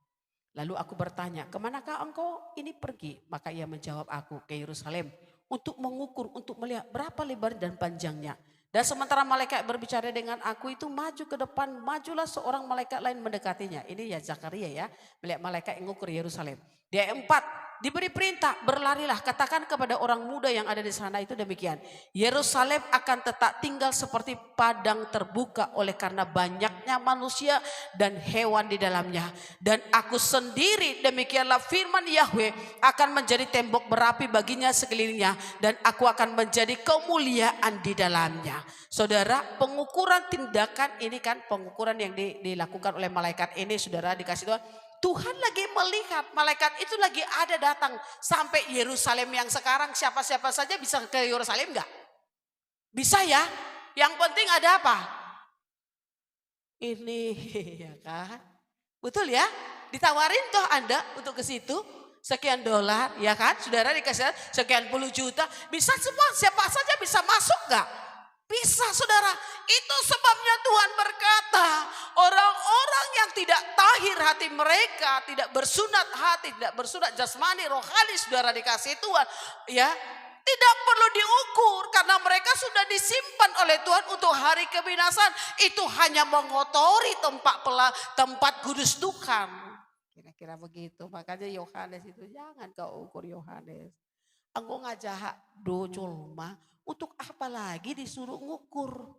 [SPEAKER 2] Lalu aku bertanya, kemanakah engkau ini pergi? Maka ia menjawab aku, ke Yerusalem untuk mengukur, untuk melihat berapa lebar dan panjangnya. Dan sementara malaikat berbicara dengan aku itu maju ke depan, majulah seorang malaikat lain mendekatinya. Ini ya Zakaria ya, melihat malaikat yang mengukur Yerusalem. Di ayat 4, diberi perintah, berlarilah, katakan kepada orang muda yang ada di sana itu demikian. Yerusalem akan tetap tinggal seperti padang terbuka oleh karena banyaknya manusia dan hewan di dalamnya. Dan aku sendiri, demikianlah firman Yahweh, akan menjadi tembok berapi baginya sekelilingnya. Dan aku akan menjadi kemuliaan di dalamnya. Saudara, pengukuran tindakan ini kan pengukuran yang dilakukan oleh malaikat ini saudara dikasih Tuhan. Tuhan lagi melihat malaikat itu lagi ada datang sampai Yerusalem yang sekarang siapa-siapa saja bisa ke Yerusalem enggak? Bisa ya. Yang penting ada apa? Ini ya kan. Betul ya? Ditawarin toh Anda untuk ke situ sekian dolar ya kan? Saudara dikasih sekian puluh juta. Bisa semua siapa saja bisa masuk enggak? Bisa saudara, itu sebabnya Tuhan berkata orang-orang yang tidak tahir hati mereka, tidak bersunat hati, tidak bersunat jasmani, rohani saudara dikasih Tuhan ya, tidak perlu diukur karena mereka sudah disimpan oleh Tuhan untuk hari kebinasan. Itu hanya mengotori tempat kudus Tuhan. Kira-kira begitu, makanya Yohanes itu jangan kau ukur Yohanes. Engkau ngajak docol mah. Untuk apa lagi disuruh ngukur?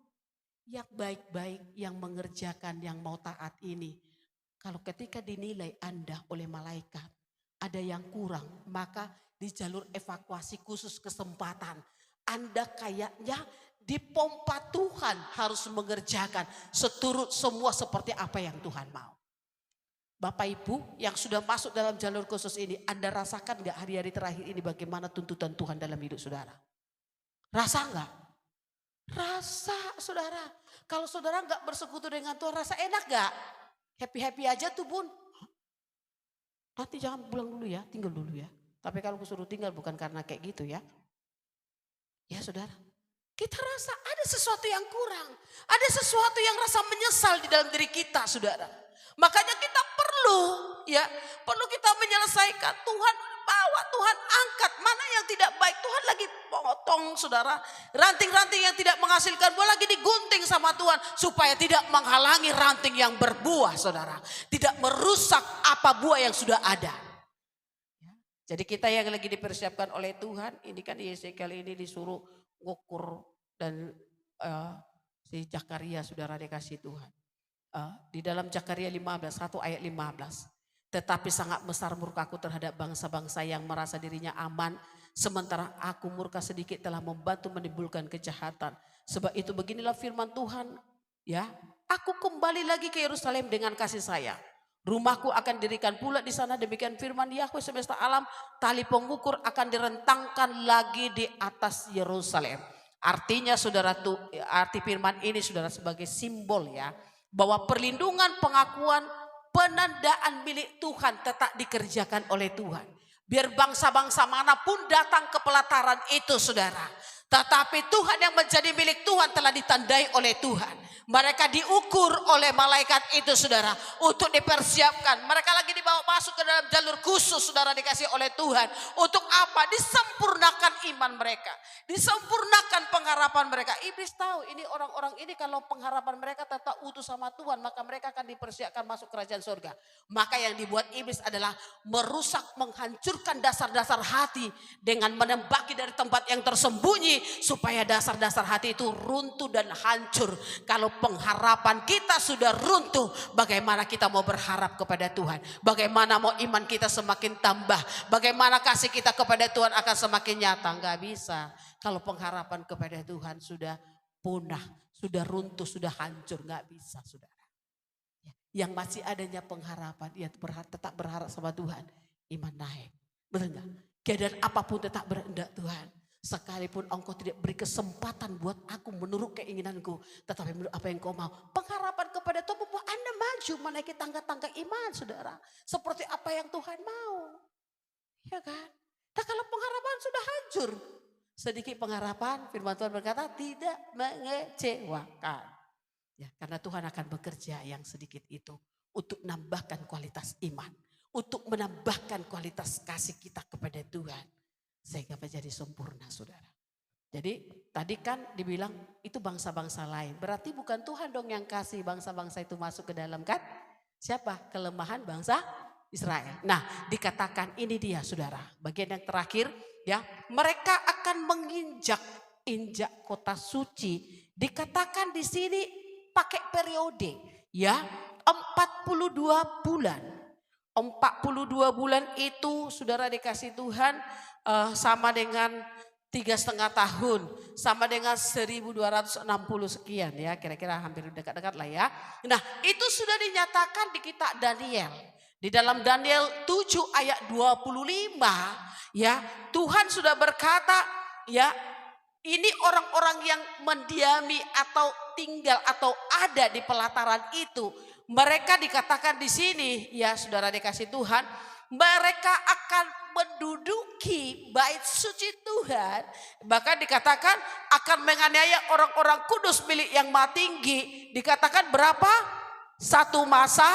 [SPEAKER 2] Yang baik-baik, yang mengerjakan, yang mau taat ini. Kalau ketika dinilai Anda oleh malaikat, ada yang kurang, maka di jalur evakuasi khusus kesempatan. Anda kayaknya dipompa Tuhan harus mengerjakan seturut semua seperti apa yang Tuhan mau. Bapak Ibu yang sudah masuk dalam jalur khusus ini, Anda rasakan gak hari-hari terakhir ini bagaimana tuntutan Tuhan dalam hidup saudara? Rasa enggak? Rasa saudara. Kalau saudara enggak bersekutu dengan Tuhan rasa enak enggak? Happy-happy aja tuh Bun. Nanti jangan pulang dulu ya, tinggal dulu ya. Tapi kalau suruh tinggal bukan karena kayak gitu ya. Ya saudara. Kita rasa ada sesuatu yang kurang. Ada sesuatu yang rasa menyesal di dalam diri kita saudara. Makanya kita perlu kita menyelesaikan. Tuhan bawa, Tuhan angkat. Mana yang tidak baik Tuhan lagi potong saudara. Ranting-ranting yang tidak menghasilkan buah lagi digunting sama Tuhan. Supaya tidak menghalangi ranting yang berbuah saudara. Tidak merusak apa buah yang sudah ada. Jadi kita yang lagi dipersiapkan oleh Tuhan. Ini kan Yesekiel ini disuruh ngukur. Dan si Zakaria saudara dikasih Tuhan. Di dalam Zakaria 15, 1 ayat 15. Tetapi sangat besar murkaku terhadap bangsa-bangsa yang merasa dirinya aman. Sementara aku murka sedikit telah membantu menimbulkan kejahatan. Sebab itu beginilah firman Tuhan. Ya, aku kembali lagi ke Yerusalem dengan kasih sayang. Rumahku akan dirikan pula di sana, demikian firman Yahweh semesta alam. Tali pengukur akan direntangkan lagi di atas Yerusalem. Artinya saudara tuh, arti firman ini saudara sebagai simbol ya, bahwa perlindungan, pengakuan, penandaan milik Tuhan tetap dikerjakan oleh Tuhan. Biar bangsa-bangsa manapun datang ke pelataran itu saudara, tetapi Tuhan yang menjadi milik Tuhan telah ditandai oleh Tuhan. Mereka diukur oleh malaikat itu saudara, untuk dipersiapkan. Mereka lagi dibawa masuk ke dalam jalur khusus saudara, dikasih oleh Tuhan. Untuk apa? Disempurnakan iman mereka, disempurnakan pengharapan mereka. Iblis tahu ini orang-orang ini kalau pengharapan mereka tetap utuh sama Tuhan, maka mereka akan dipersiapkan masuk kerajaan surga. Maka yang dibuat iblis adalah merusak, menghancurkan dasar-dasar hati dengan menembaki dari tempat yang tersembunyi, supaya dasar-dasar hati itu runtuh dan hancur. Kalau pengharapan kita sudah runtuh, bagaimana kita mau berharap kepada Tuhan? Bagaimana mau iman kita semakin tambah? Bagaimana kasih kita kepada Tuhan akan semakin nyata? Enggak bisa. Kalau pengharapan kepada Tuhan sudah punah, sudah runtuh, sudah hancur, enggak bisa saudara. Yang masih adanya pengharapan, ya tetap berharap sama Tuhan, iman naik. Betul enggak? Keadaan apapun tetap berendak Tuhan. Sekalipun engkau tidak beri kesempatan buat aku menurut keinginanku, tetapi menurut apa yang kau mau. Pengharapan kepada Tuhan membuat Anda maju menaiki tangga-tangga iman saudara. Seperti apa yang Tuhan mau. Ya kan? Nah kalau pengharapan sudah hancur, sedikit pengharapan, firman Tuhan berkata tidak mengecewakan. Ya, karena Tuhan akan bekerja yang sedikit itu untuk menambahkan kualitas iman, untuk menambahkan kualitas kasih kita kepada Tuhan. Sehingga menjadi sempurna saudara. Jadi tadi kan dibilang itu bangsa-bangsa lain. Berarti bukan Tuhan dong yang kasih bangsa-bangsa itu masuk ke dalam kan? Siapa? Kelemahan bangsa Israel. Nah dikatakan ini dia saudara. Bagian yang terakhir ya. Mereka akan menginjak kota suci. Dikatakan di sini pakai periode ya. 42 bulan. 42 bulan itu saudara dikasih Tuhan sama dengan 3,5 tahun, sama dengan 1260 sekian ya, kira-kira hampir dekat-dekat lah ya. Nah itu sudah dinyatakan di kitab Daniel. Di dalam Daniel 7 ayat 25 ya, Tuhan sudah berkata ya, ini orang-orang yang mendiami atau tinggal atau ada di pelataran itu. Mereka dikatakan di sini ya saudara dikasih Tuhan, mereka akan menduduki bait suci Tuhan. Bahkan dikatakan akan menganiaya orang-orang kudus milik yang maha tinggi. Dikatakan berapa? 1 masa,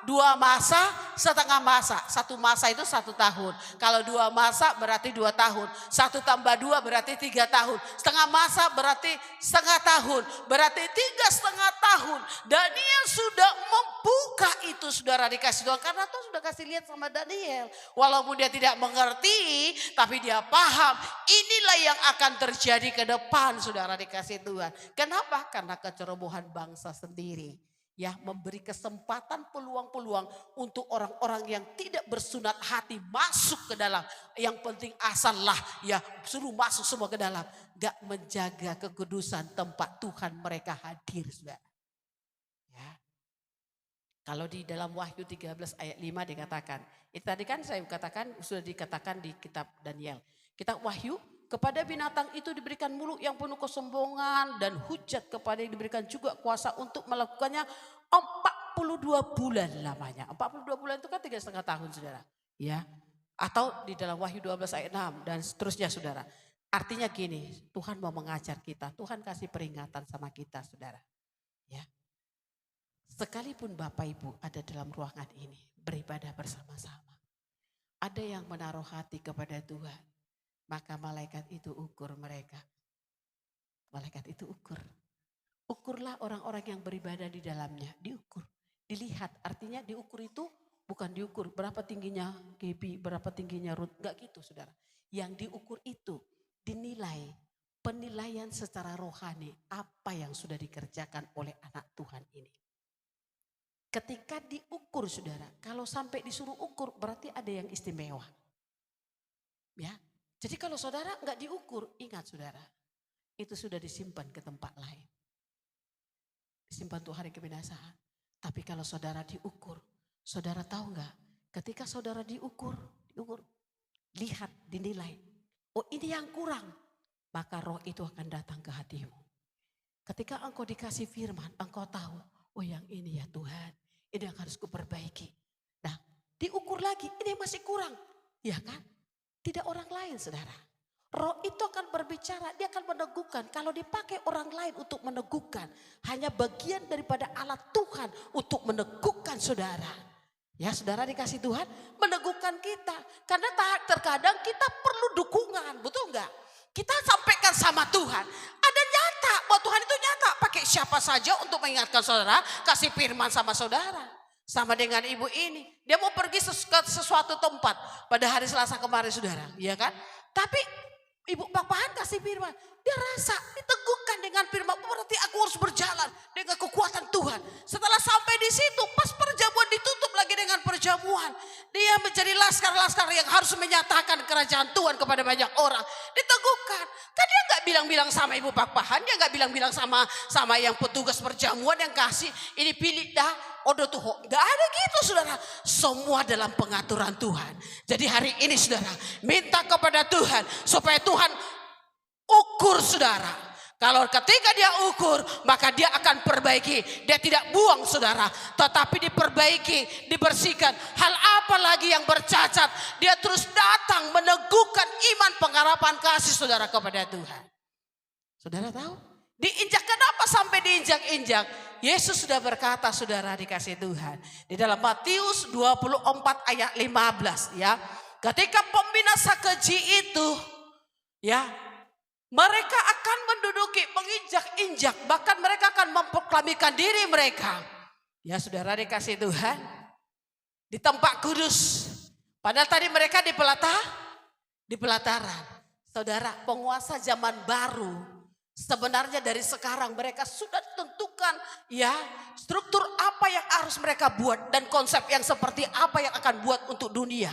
[SPEAKER 2] 2 masa, setengah masa. 1 masa itu 1 tahun. Kalau 2 masa berarti 2 tahun. 1 tambah 2 berarti 3 tahun. Setengah masa berarti setengah tahun. Berarti 3,5 tahun. Daniel sudah membuka itu saudara dikasih Tuhan. Karena Tuhan sudah kasih lihat sama Daniel. Walaupun dia tidak mengerti, tapi dia paham. Inilah yang akan terjadi ke depan saudara dikasih Tuhan. Kenapa? Karena kecerobohan bangsa sendiri. Ya, memberi kesempatan peluang-peluang untuk orang-orang yang tidak bersunat hati masuk ke dalam. Yang penting asallah ya suruh masuk semua ke dalam. Gak menjaga kekudusan tempat Tuhan mereka hadir. Saudara. Ya. Kalau di dalam Wahyu 13 ayat 5 dikatakan. Itu tadi kan saya katakan sudah dikatakan di kitab Daniel. Kitab Wahyu. Kepada binatang itu diberikan mulut yang penuh kesombongan dan hujat kepada yang diberikan juga kuasa untuk melakukannya 42 bulan lamanya. 42 bulan itu kan 3,5 tahun saudara. Ya. Atau di dalam Wahyu 12 ayat 6 dan seterusnya saudara. Artinya gini, Tuhan mau mengajar kita. Tuhan kasih peringatan sama kita saudara. Ya. Sekalipun Bapak Ibu ada dalam ruangan ini beribadah bersama-sama. Ada yang menaruh hati kepada Tuhan. Maka malaikat itu ukur mereka. Malaikat itu ukur. Ukurlah orang-orang yang beribadah di dalamnya. Diukur. Dilihat. Artinya diukur itu bukan diukur. Berapa tingginya Gebi, berapa tingginya Ruth. Enggak gitu saudara. Yang diukur itu dinilai. Penilaian secara rohani. Apa yang sudah dikerjakan oleh anak Tuhan ini. Ketika diukur saudara. Kalau sampai disuruh ukur berarti ada yang istimewa. Ya. Jadi kalau saudara enggak diukur, ingat saudara, itu sudah disimpan ke tempat lain. Disimpan untuk hari kebinasaan. Tapi kalau saudara diukur, Saudara tahu enggak? Ketika saudara diukur, lihat, dinilai. Oh ini yang kurang. Maka roh itu akan datang ke hatimu. Ketika engkau dikasih firman, engkau tahu, oh yang ini ya Tuhan, ini yang harus kuperbaiki. Nah, diukur lagi, ini masih kurang. Ya kan? Tidak orang lain saudara. Roh itu akan berbicara, dia akan meneguhkan. Kalau dipakai orang lain untuk meneguhkan, hanya bagian daripada alat Tuhan untuk meneguhkan saudara. Ya saudara dikasih Tuhan, meneguhkan kita. Karena terkadang kita perlu dukungan, betul enggak? Kita sampaikan sama Tuhan, ada nyata bahwa Tuhan itu nyata. Pakai siapa saja untuk mengingatkan saudara, kasih firman sama saudara. Sama dengan ibu ini, dia mau pergi ke sesuatu tempat pada hari Selasa kemarin saudara, ya kan? Tapi ibu papahan kasih firman, dia rasa diteguhkan dengan firman, berarti aku harus berjalan dengan kekuatan Tuhan. Setelah sampai di situ, pas perjamuan ditutup lagi dengan perjamuan, dia menjadi laskar-laskar yang harus menyatakan kerajaan Tuhan kepada banyak orang. Diteguhkan, kan dia nggak bilang-bilang sama ibu papahan, dia nggak bilang-bilang sama yang petugas perjamuan yang kasih, ini pilih dah. Odo tuh gak ada gitu saudara. Semua dalam pengaturan Tuhan. Jadi hari ini saudara, minta kepada Tuhan supaya Tuhan ukur saudara. Kalau ketika dia ukur, maka dia akan perbaiki. Dia tidak buang saudara, tetapi diperbaiki, dibersihkan. Hal apa lagi yang bercacat, dia terus datang meneguhkan iman, pengharapan, kasih saudara kepada Tuhan. Saudara tahu? Diinjak, kenapa sampai diinjak-injak? Yesus sudah berkata saudara dikasih Tuhan. Di dalam Matius 24 ayat 15 ya. Ketika pembinasa keji itu ya, mereka akan menduduki, menginjak-injak. Bahkan mereka akan memproklamikan diri mereka. Ya saudara dikasih Tuhan. Di tempat kudus. Padahal tadi mereka di pelataran. Saudara, penguasa zaman baru. Sebenarnya dari sekarang mereka sudah tentukan ya struktur apa yang harus mereka buat dan konsep yang seperti apa yang akan buat untuk dunia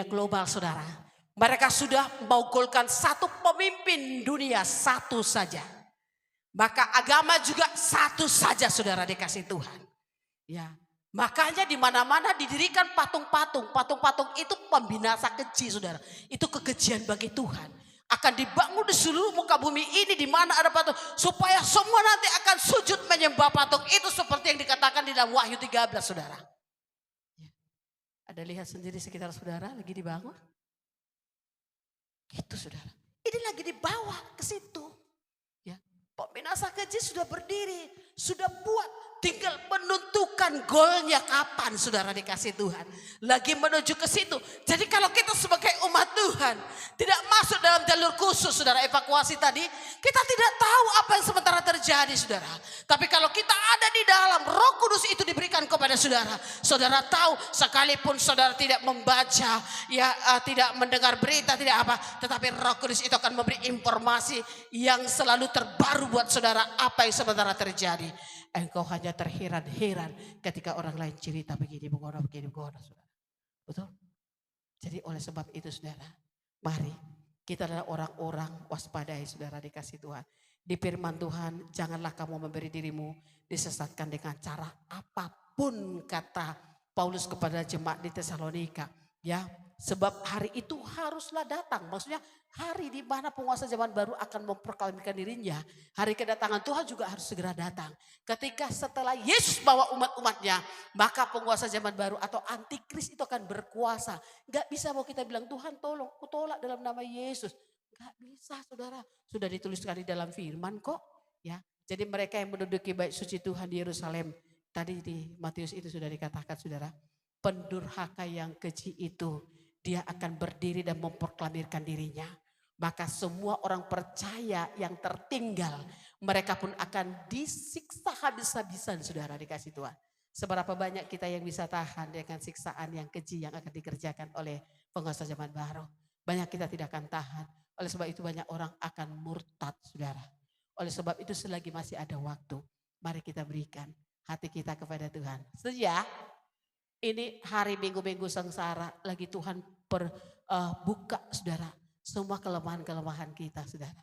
[SPEAKER 2] global saudara. Mereka sudah menggolkan satu pemimpin dunia, satu saja. Maka agama juga satu saja saudara dikasih Tuhan. Ya, makanya di mana-mana didirikan patung-patung. Patung-patung itu pembinasa keji saudara. Itu kekejian bagi Tuhan. Akan dibangun di seluruh muka bumi ini di mana ada patung, supaya semua nanti akan sujud menyembah patung itu seperti yang dikatakan di dalam Wahyu 13 saudara. Ya. Ada lihat sendiri sekitar saudara lagi dibangun? Gitu saudara. Ini lagi dibawa ke situ. Ya. Pembinasa keji sudah berdiri, sudah buat, tinggal menentukan golnya kapan saudara dikasih Tuhan. Lagi menuju ke situ. Jadi kalau kita sebagai umat Tuhan tidak masuk dalam jalur khusus saudara evakuasi tadi, kita tidak tahu apa yang sementara terjadi saudara. Tapi kalau kita ada di dalam, Roh Kudus itu diberikan kepada saudara. Saudara tahu sekalipun saudara tidak membaca, ya tidak mendengar berita, tidak apa, tetapi Roh Kudus itu akan memberi informasi yang selalu terbaru buat saudara apa yang sementara terjadi. Engkau hanya terheran-heran ketika orang lain cerita begini, begini, saudara. Betul? Jadi oleh sebab itu saudara, mari kita adalah orang-orang waspadai saudara dikasih Tuhan. Di firman Tuhan, janganlah kamu memberi dirimu disesatkan dengan cara apapun, kata Paulus kepada jemaat di Tesalonika. Ya, sebab hari itu haruslah datang. Maksudnya hari di mana penguasa zaman baru akan memproklamirkan dirinya. Hari kedatangan Tuhan juga harus segera datang. Ketika setelah Yesus bawa umat-umatnya, maka penguasa zaman baru atau antikris itu akan berkuasa. Gak bisa mau kita bilang Tuhan tolong, aku tolak dalam nama Yesus. Gak bisa saudara. Sudah dituliskan di dalam firman kok. Ya, jadi mereka yang menduduki bait suci Tuhan di Yerusalem. Tadi di Matius itu sudah dikatakan saudara. Pendurhaka yang keji itu dia akan berdiri dan memproklamirkan dirinya. Maka semua orang percaya yang tertinggal, mereka pun akan disiksa habis-habisan saudara dikasih Tuhan. Seberapa banyak kita yang bisa tahan dengan siksaan yang keji yang akan dikerjakan oleh penguasa zaman baru. Banyak kita tidak akan tahan. Oleh sebab itu banyak orang akan murtad saudara. Oleh sebab itu selagi masih ada waktu, mari kita berikan hati kita kepada Tuhan. Setuju ya? Ini hari minggu-minggu sengsara lagi Tuhan buka saudara semua kelemahan-kelemahan kita saudara.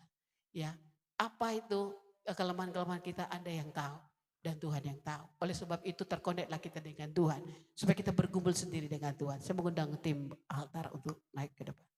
[SPEAKER 2] Ya, apa itu kelemahan-kelemahan kita Anda yang tahu. Dan Tuhan yang tahu. Oleh sebab itu terkoneklah kita dengan Tuhan. Supaya kita bergumul sendiri dengan Tuhan. Saya mengundang tim altar untuk naik ke depan.